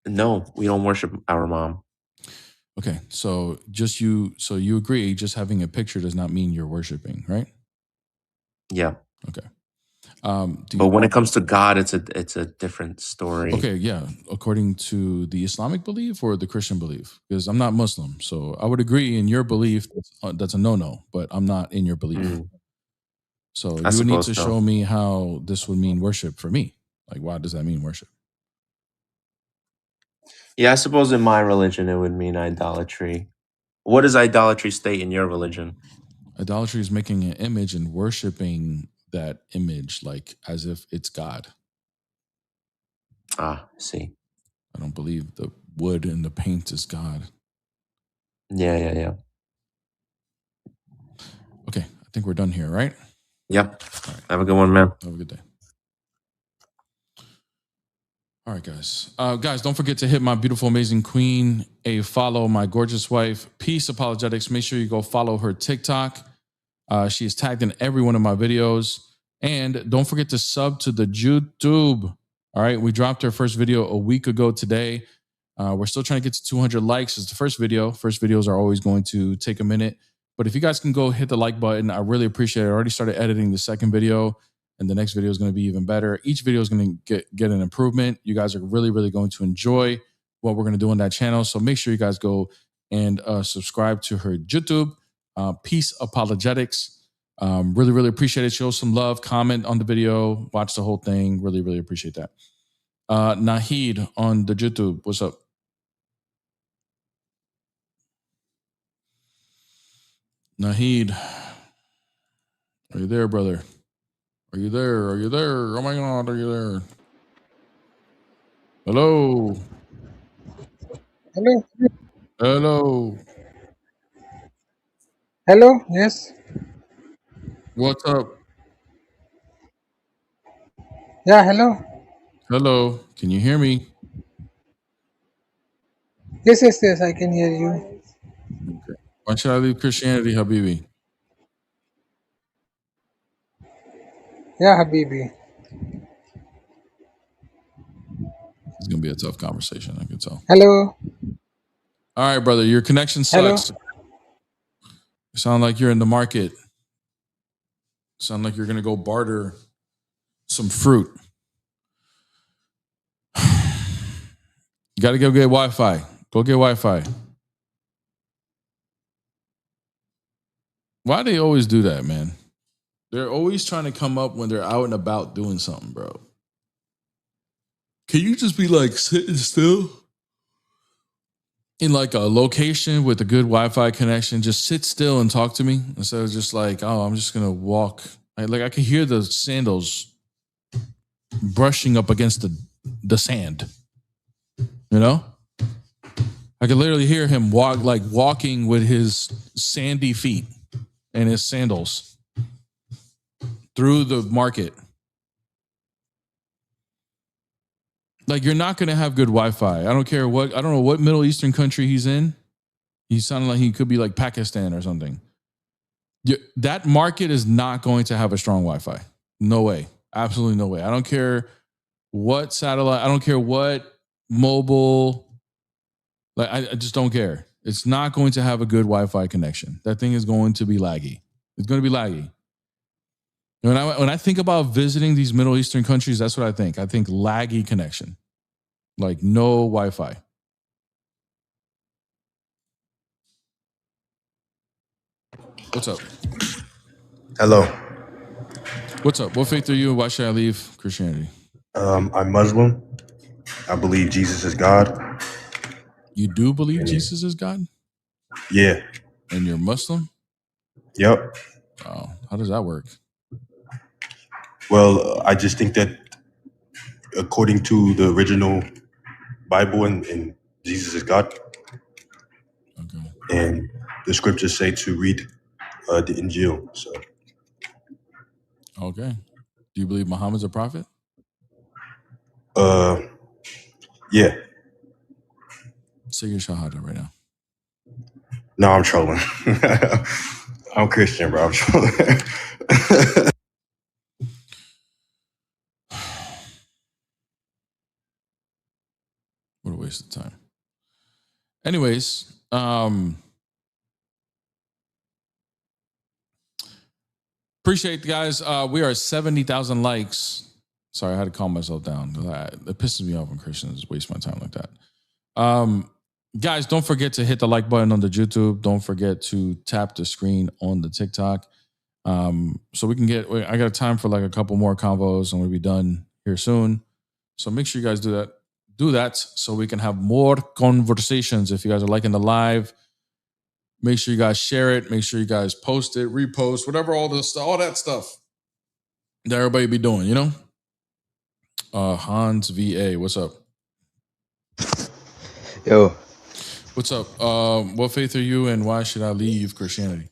No, we don't worship our mom. Okay, so you agree just having a picture does not mean you're worshiping, right? Yeah. Okay. But when it comes to God, it's a different story. Okay, yeah. According to the Islamic belief or the Christian belief, because I'm not Muslim, so I would agree in your belief that's a no-no, but I'm not in your belief. So I you would need suppose to so. show me how this would mean worship for me. Like, why does that mean worship? Yeah, I suppose in my religion it would mean idolatry. What does idolatry state in your religion? Idolatry is making an image and worshiping that image like as if it's God. Ah, see. I don't believe the wood and the paint is God. Yeah. Okay, I think we're done here, right? Yep. Right. Have a good one, man. Have a good day. All right, guys. Guys, don't forget to hit my beautiful, amazing queen a follow, my gorgeous wife, Peace Apologetics. Make sure you go follow her TikTok. She is tagged in every one of my videos. And don't forget to sub to the YouTube. All right, we dropped our first video a week ago today. We're still trying to get to 200 likes. It's the first video. First videos are always going to take a minute. But if you guys can go hit the like button, I really appreciate it. I already started editing the second video, and the next video is going to be even better. Each video is going to get an improvement. You guys are really, really going to enjoy what we're going to do on that channel. So make sure you guys go and subscribe to her YouTube, Peace Apologetics. Really, really appreciate it. Show some love, comment on the video, watch the whole thing. Really, really appreciate that. Nahid on the YouTube, what's up? Nahid, are you there, brother? Are you there? Are you there? Oh my God, are you there? Hello. Hello. Hello. Hello. Yes. What's up? Yeah. Hello. Hello. Can you hear me? Yes. Yes. Yes. I can hear you. Okay. Why should I leave Christianity, Habibi? Yeah, Habibi. It's gonna be a tough conversation, I can tell. Hello. All right, brother. Your connection sucks. Hello. You sound like you're in the market. Sound like you're gonna go barter some fruit. You gotta go get Wi-Fi. Go get Wi-Fi. Why do they always do that, man? They're always trying to come up when they're out and about doing something, bro. Can you just be like sitting still? In like a location with a good Wi-Fi connection, just sit still and talk to me instead of just like, oh, I'm just gonna walk. Like I can hear the sandals brushing up against the sand. You know, I can literally hear him walking with his sandy feet and his sandals through the market. Like you're not gonna have good Wi-Fi. I don't know what Middle Eastern country he's in. He sounded like he could be like Pakistan or something. That market is not going to have a strong Wi-Fi. No way. Absolutely no way. I don't care what satellite. I don't care what mobile. Like I just don't care. It's not going to have a good Wi-Fi connection. That thing is going to be laggy. It's going to be laggy. When I think about visiting these Middle Eastern countries, that's what I think. I think laggy connection. Like no Wi-Fi. What's up? Hello. What's up? What faith are you? Why should I leave Christianity? I'm Muslim. I believe Jesus is God. You do believe Jesus is God? Yeah. And you're Muslim? Yep. Oh, how does that work? Well, I just think that according to the original Bible and Jesus is God. Okay. And the scriptures say to read the Injil. So. Okay. Do you believe Muhammad's a prophet? Yeah. Say your shahada right now. No, I'm trolling. I'm Christian, bro. I'm trolling. What a waste of time. Anyways, appreciate you guys. We are 70,000 likes. Sorry, I had to calm myself down. It pisses me off when Christians waste my time like that. Guys, don't forget to hit the like button on the YouTube. Don't forget to tap the screen on the TikTok. So we can get, I got time for like a couple more convos and we'll be done here soon. So make sure you guys do that. Do that so we can have more conversations. If you guys are liking the live, make sure you guys share it. Make sure you guys post it, repost, whatever, all that stuff that everybody be doing, you know? Hans VA, what's up? Yo. What's up? What faith are you and why should I leave Christianity?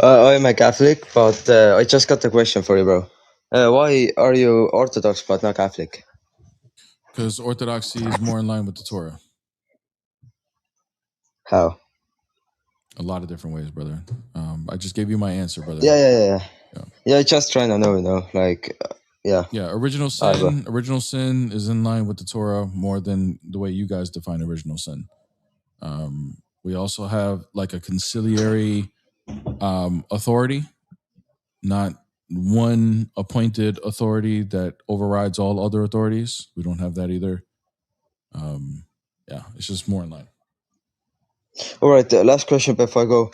I'm a Catholic, but I just got a question for you, bro. Why are you Orthodox but not Catholic? Because Orthodoxy is more in line with the Torah. How? A lot of different ways, brother. I just gave you my answer, brother. Yeah, just trying to know, you know, like, yeah. Yeah, original sin is in line with the Torah more than the way you guys define original sin. We also have like a conciliary authority, not one appointed authority that overrides all other authorities. We don't have that either. Yeah, it's just more in line. All right, last question before I go.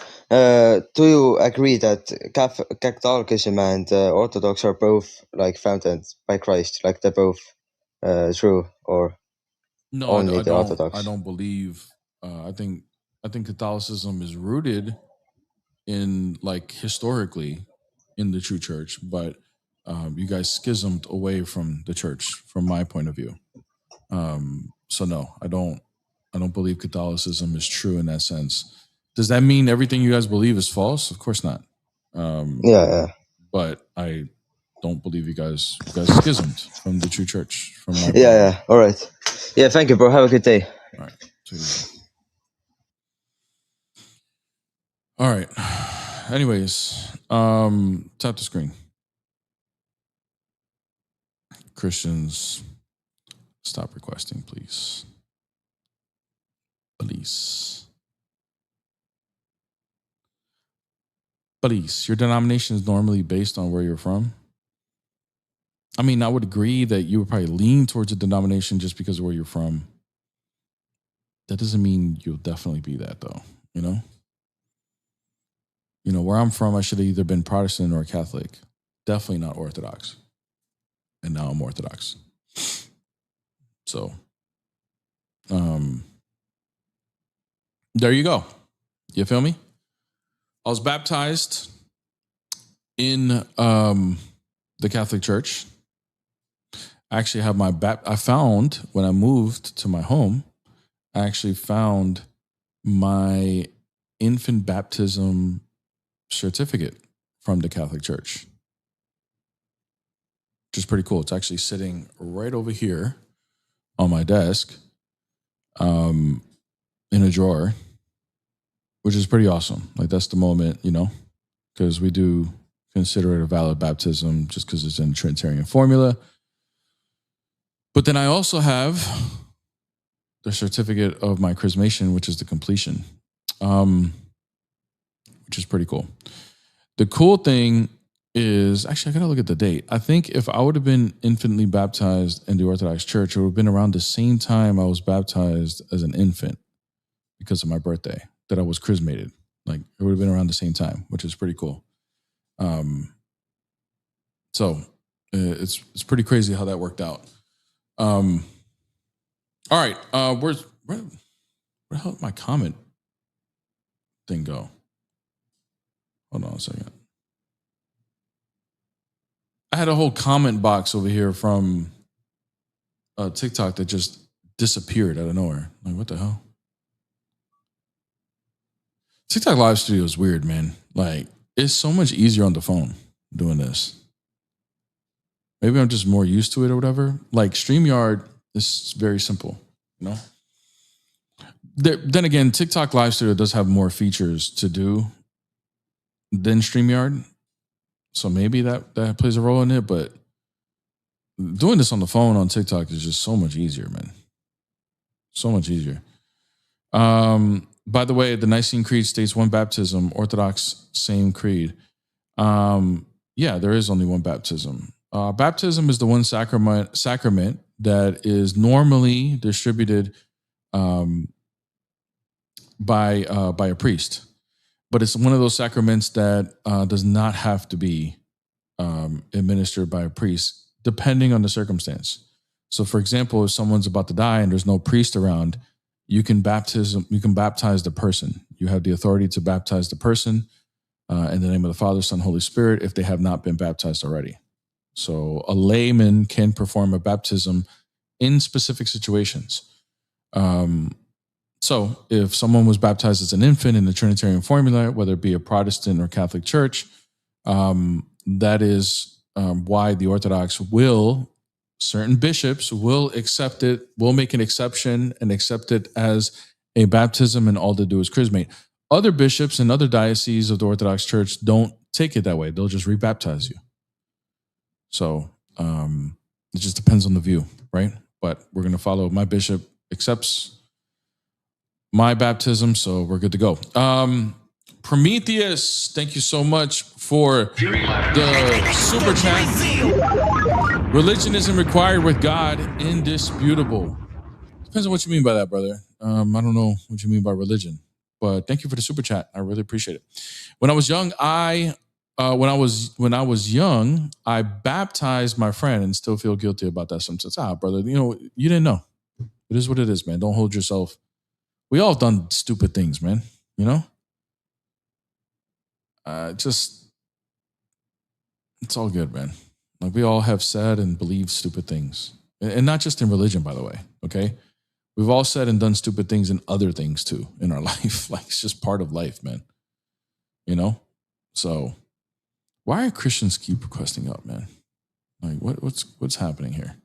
Do you agree that Catholicism and Orthodox are both like founded by Christ, like they're both true, or No, only I the Orthodox? I don't believe. I think Catholicism is rooted in like historically in the true church, but you guys schismed away from the church, from my point of view. So no, I don't believe Catholicism is true in that sense. Does that mean everything you guys believe is false? Of course not. Yeah. But I don't believe you guys schismed from the true church. From my Yeah. All right. Yeah. Thank you, bro. Have a good day. All right. Take it easy. All right. Anyways, tap the screen. Christians, stop requesting, please. Please. Please. Your denomination is normally based on where you're from. I mean, I would agree that you would probably lean towards a denomination just because of where you're from. That doesn't mean you'll definitely be that, though, you know? You know, where I'm from, I should have either been Protestant or Catholic. Definitely not Orthodox. And now I'm Orthodox. So, there you go. You feel me? I was baptized in the Catholic Church. I actually have I found, when I moved to my home, I actually found my infant baptism certificate from the Catholic Church, which is pretty cool. It's actually sitting right over here on my desk in a drawer, which is pretty awesome. Like, that's the moment, you know, because we do consider it a valid baptism just because it's in the Trinitarian formula. But then I also have the certificate of my chrismation, which is the completion, which is pretty cool. The cool thing is, actually, I got to look at the date. I think if I would have been infantly baptized in the Orthodox Church, it would have been around the same time I was baptized as an infant because of my birthday, that I was chrismated. Like, it would have been around the same time, which is pretty cool. So it's pretty crazy how that worked out. All right. Where the hell did my comment thing go? Hold on a second. I had a whole comment box over here from TikTok that just disappeared out of nowhere. Like, what the hell? TikTok Live Studio is weird, man. Like, it's so much easier on the phone doing this. Maybe I'm just more used to it or whatever. Like, StreamYard It's very simple, you know. Then again, TikTok Live Studio does have more features to do than StreamYard, so maybe that plays a role in it. But doing this on the phone on TikTok is just so much easier, man. So much easier. By the way, the Nicene Creed states one baptism, Orthodox same creed. Yeah, there is only one baptism. Baptism is the one sacrament that is normally distributed by a priest, but it's one of those sacraments that does not have to be administered by a priest, depending on the circumstance. So, for example, if someone's about to die and there's no priest around, you can baptize the person. You have the authority to baptize the person in the name of the Father, Son, Holy Spirit, if they have not been baptized already. So a layman can perform a baptism in specific situations. So if someone was baptized as an infant in the Trinitarian formula, whether it be a Protestant or Catholic church, that is why the Orthodox certain bishops will accept it, will make an exception and accept it as a baptism, and all they do is chrismate. Other bishops in other dioceses of the Orthodox Church don't take it that way. They'll just rebaptize you. So it just depends on the view, right? But we're going to follow. My bishop accepts my baptism, so we're good to go. Prometheus, thank you so much for the super chat. Religion isn't required with God, indisputable. Depends on what you mean by that, brother. I don't know what you mean by religion, but thank you for the super chat. I really appreciate it. When I was young, I baptized my friend and still feel guilty about that sometimes. Brother, you didn't know. It is what it is, man. Don't hold yourself. We all have done stupid things, man. It's all good, man. Like, we all have said and believed stupid things, and not just in religion, by the way. Okay, we've all said and done stupid things in other things too in our life. Like, it's just part of life, man. So why are Christians keep requesting up, man? Like, what's happening here?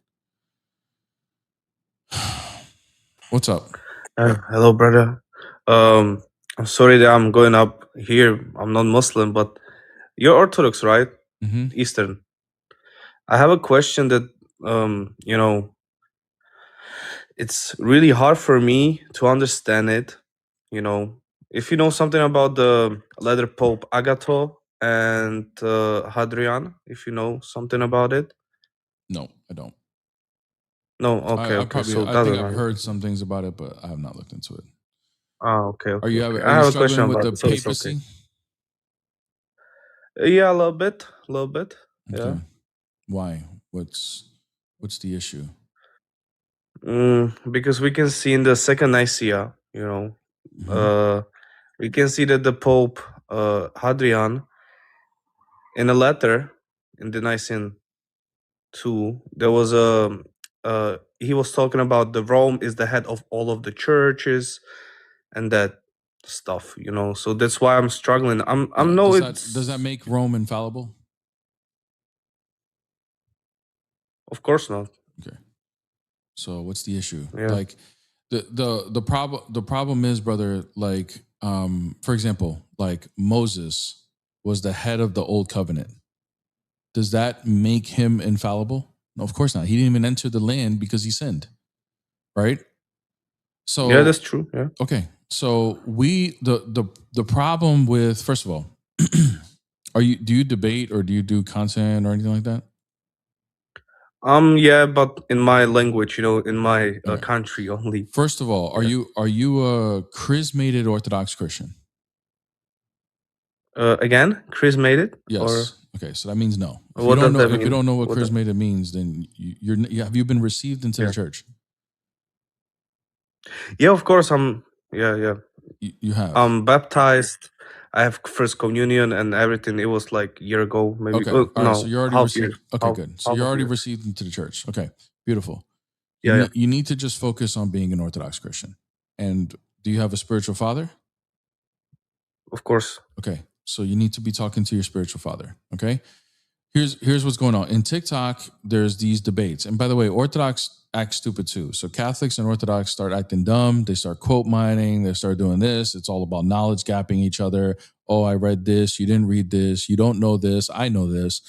What's up? Hello, brother. I'm sorry that I'm going up here. I'm not Muslim, but you're Orthodox, right? Mm-hmm. Eastern. I have a question that, it's really hard for me to understand it. If you know something about the later Pope Agathon and Hadrian, if you know something about it. No, I don't. No, okay. I think I've heard some things about it, but I have not looked into it. Okay. Are you I have a question struggling with about the it, so it's papacy? okay. Yeah, a little bit. Okay. Yeah. Why? What's the issue? Because we can see in the Second Nicaea, we can see that the Pope Hadrian, in a letter in the Nicene II, there was he was talking about the Rome is the head of all of the churches and that stuff, So that's why I'm struggling. Does that make Rome infallible? Of course not. Okay. So what's the issue? Yeah. Like, the problem is, brother, like, for example, like Moses was the head of the old covenant. Does that make him infallible? No, of course not. He didn't even enter the land because he sinned. Right? So yeah, that's true. Yeah. Okay. So the problem with, first of all, do you debate or do you do content or anything like that? Yeah, but in my language, in my country only. First of all, are you a charismated Orthodox Christian? Again, charismated? Yes. Or? Okay, so that means no. If What does that mean? If you don't know what charismated means, then have you been received into the church? Yeah, of course. Yeah. You have. I'm baptized. I have first communion and everything. It was like a year ago, maybe. Okay. All right, so you're already received. Year. Okay, good. So you're already received into the church. Okay, beautiful. Yeah. You need to just focus on being an Orthodox Christian. And do you have a spiritual father? Of course. Okay, so you need to be talking to your spiritual father. Okay. here's what's going on. In TikTok, there's these debates. And by the way, Orthodox act stupid too. So Catholics and Orthodox start acting dumb. They start quote mining. They start doing this. It's all about knowledge gapping each other. Oh, I read this. You didn't read this. You don't know this. I know this.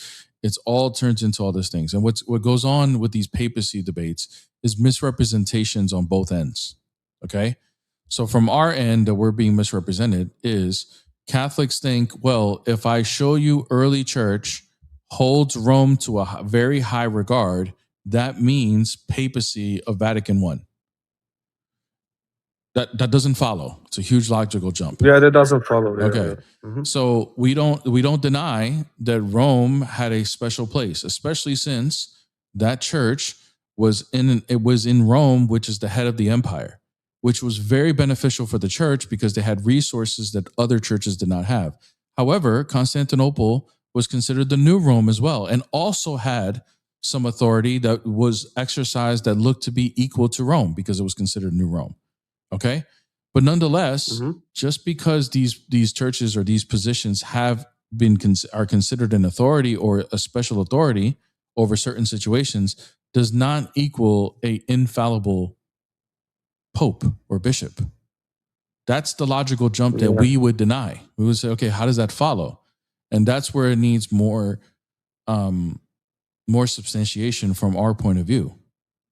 It's all turns into all these things. And what goes on with these papacy debates is misrepresentations on both ends. Okay? So from our end that we're being misrepresented is Catholics think, well, if I show you early church holds Rome to a very high regard, that means papacy of Vatican I. That doesn't follow. It's a huge logical jump. Yeah, that doesn't follow. Yeah, Okay. yeah. Mhm. So we don't deny that Rome had a special place, especially since that church was in Rome, which is the head of the empire, which was very beneficial for the church because they had resources that other churches did not have. However, Constantinople was considered the new Rome as well, and also had some authority that was exercised that looked to be equal to Rome because it was considered new Rome. Okay? But nonetheless, just because these churches or these positions have been are considered an authority or a special authority over certain situations does not equal a infallible pope or bishop. That's the logical jump that we would deny. We would say, okay, how does that follow? And that's where it needs more substantiation from our point of view.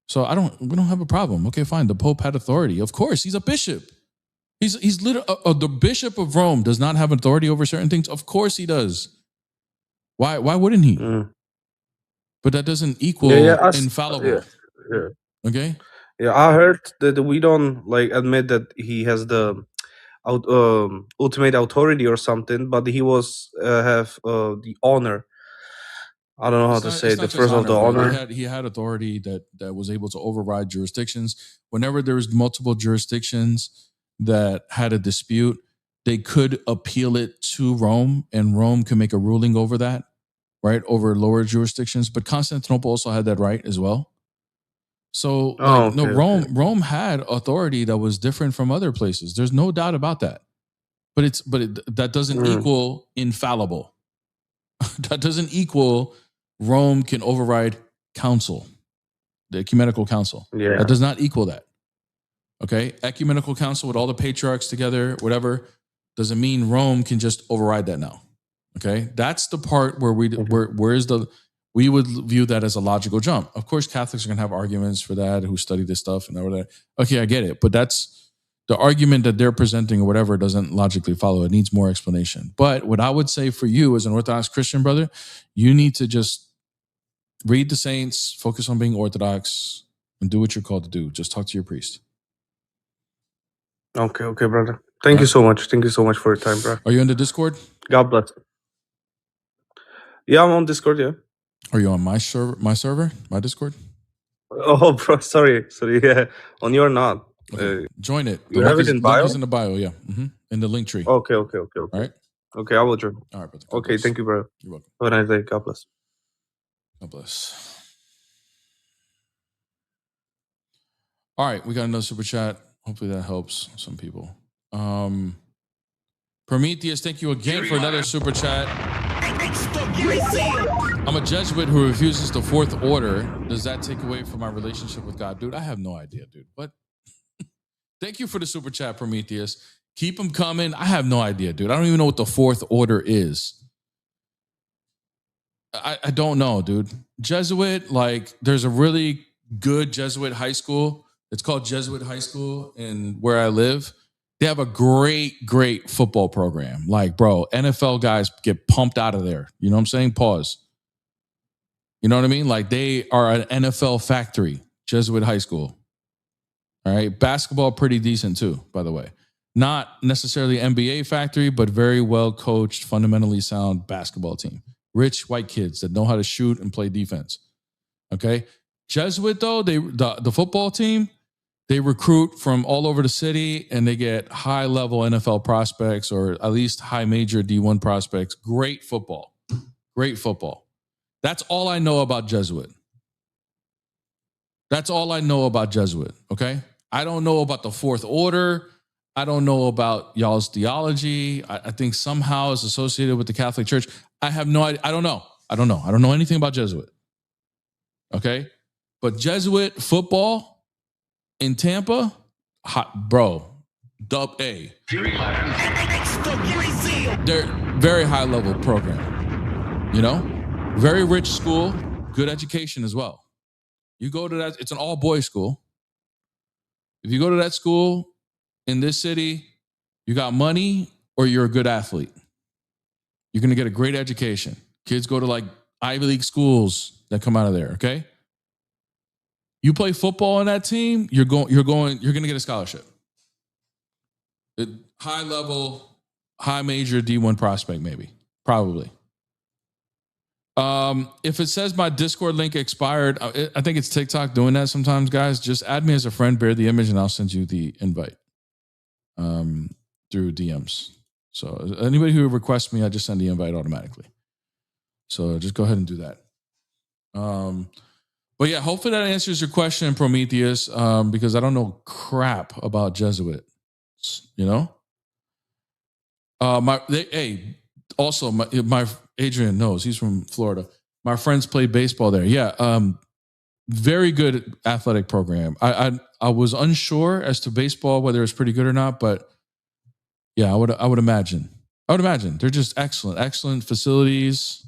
So we don't have a problem. Okay, fine. The Pope had authority. Of course, he's a bishop. He's literally the Bishop of Rome does not have authority over certain things. Of course he does. Why wouldn't he? But that doesn't equal infallible. Yeah. Okay? Yeah, I heard that we don't admit that he has the ultimate authority or something, but he was have the honor. I don't know how to say it. The first of the honor. He had authority that was able to override jurisdictions. Whenever there was multiple jurisdictions that had a dispute, they could appeal it to Rome, and Rome can make a ruling over that, right? Over lower jurisdictions. But Constantinople also had that right as well. So Rome had authority that was different from other places. There's no doubt about that. But that doesn't equal infallible. That doesn't equal Rome can override council, the ecumenical council. Yeah. That does not equal that. Okay? Ecumenical council with all the patriarchs together, whatever, doesn't mean Rome can just override that now. Okay? That's the part where we would view that as a logical jump. Of course, Catholics are going to have arguments for that, who study this stuff and all that. Okay, I get it. But that's the argument that they're presenting or whatever doesn't logically follow. It needs more explanation. But what I would say for you as an Orthodox Christian brother, you need to just read the saints, focus on being Orthodox, and do what you're called to do. Just talk to your priest. Okay, brother. Thank you so much. Thank you so much for your time, bro. Are you on the Discord? God bless. Yeah, I'm on Discord, yeah. Are you on my server, my Discord? Oh, bro, sorry. Yeah, on your not. Okay. Join it. You have it in bio? Link is in the bio, yeah. In the link tree. Okay. All right? Okay, I will join. All right, brother. Okay, thank you, bro. You're welcome. Have a nice day. God bless. God bless. All right, we got another super chat. Hopefully that helps some people. Prometheus, thank you again for another super chat. I'm a Jesuit who refuses the fourth order. Does that take away from my relationship with God? Dude, I have no idea, dude. But thank you for the super chat, Prometheus. Keep them coming. I have no idea, dude. I don't even know what the fourth order is. I don't know, dude. Jesuit, there's a really good Jesuit high school. It's called Jesuit High School in where I live. They have a great football program. Bro, NFL guys get pumped out of there. You know what I'm saying? Pause. You know what I mean? They are an NFL factory, Jesuit High School. All right. Basketball, pretty decent too, by the way. Not necessarily NBA factory, but very well coached, fundamentally sound basketball team. Rich white kids that know how to shoot and play defense. Okay. Jesuit, though, the football team, they recruit from all over the city and they get high-level NFL prospects or at least high major D1 prospects. Great football. Great football. That's all I know about Jesuit. That's all I know about Jesuit, okay? I don't know about the fourth order. I don't know about y'all's theology. I think somehow it's associated with the Catholic Church. I have no idea. I don't know. I don't know. I don't know anything about Jesuit. Okay? But Jesuit football in Tampa, hot, bro, dub A. They're very high level program, you know? Very rich school, good education as well. You go to that, it's an all boys school. If you go to that school in this city, you got money or you're a good athlete. You're going to get a great education. Kids go to like Ivy League schools that come out of there, okay? You play football on that team, you're going to get a scholarship. High level, high major D1 prospect, maybe, probably. If it says my Discord link expired, I think it's TikTok doing that sometimes, guys. Just add me as a friend, bear the image, and I'll send you the invite through DMs. So anybody who requests me, I just send the invite automatically. So just go ahead and do that. But yeah, hopefully that answers your question, Prometheus, because I don't know crap about Jesuits, you know? Also, my Adrian knows, he's from Florida. My friends played baseball there. Yeah, very good athletic program. I was unsure as to baseball, whether it's pretty good or not, but yeah, I would imagine. They're just excellent facilities.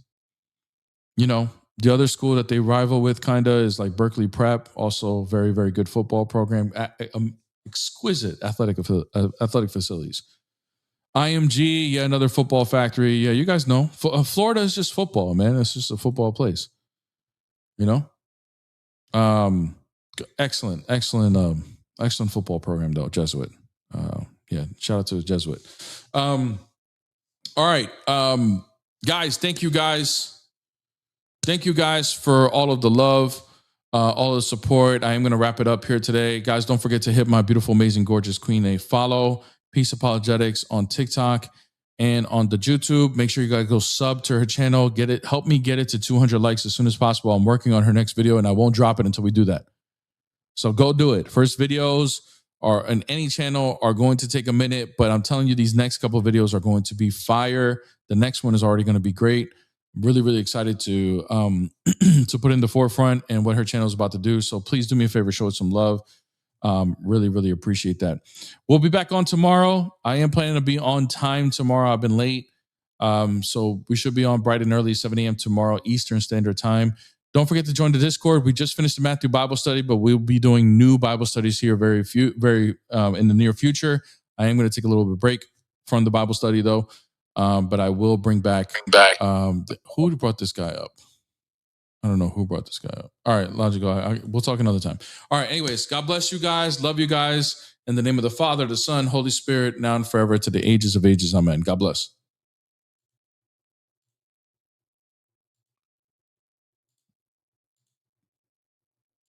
You know, the other school that they rival with kind of is like Berkeley Prep, also very, very good football program, exquisite athletic facilities. IMG, yeah, another football factory. Yeah, you guys know. Florida is just football, man. It's just a football place. You know? Excellent football program, though, Jesuit. Yeah, shout out to the Jesuit. All right. Guys, thank you guys. Thank you guys for all of the love, all of the support. I am going to wrap it up here today. Guys, don't forget to hit my beautiful, amazing, gorgeous queen a follow. Peace Apologetics on TikTok and on the YouTube. Make sure you guys go sub to her channel. Help me get it to 200 likes as soon as possible. I'm working on her next video and I won't drop it until we do that. So go do it. First videos on any channel are going to take a minute, but I'm telling you, these next couple of videos are going to be fire. The next one is already going to be great. I'm really, really excited to to put in the forefront and what her channel is about to do. So please do me a favor, show it some love. Really, really appreciate that. We'll be back on tomorrow. I am planning to be on time tomorrow. I've been late. So we should be on bright and early, 7 a.m. tomorrow, Eastern Standard Time. Don't forget to join the Discord. We just finished the Matthew Bible study, but we'll be doing new Bible studies here very in the near future. I am going to take a little bit of break from the Bible study though. But I will bring back who brought this guy up? I don't know who brought this guy up. All right, Logical. We'll talk another time. All right, anyways, God bless you guys. Love you guys. In the name of the Father, the Son, Holy Spirit, now and forever to the ages of ages. Amen. God bless.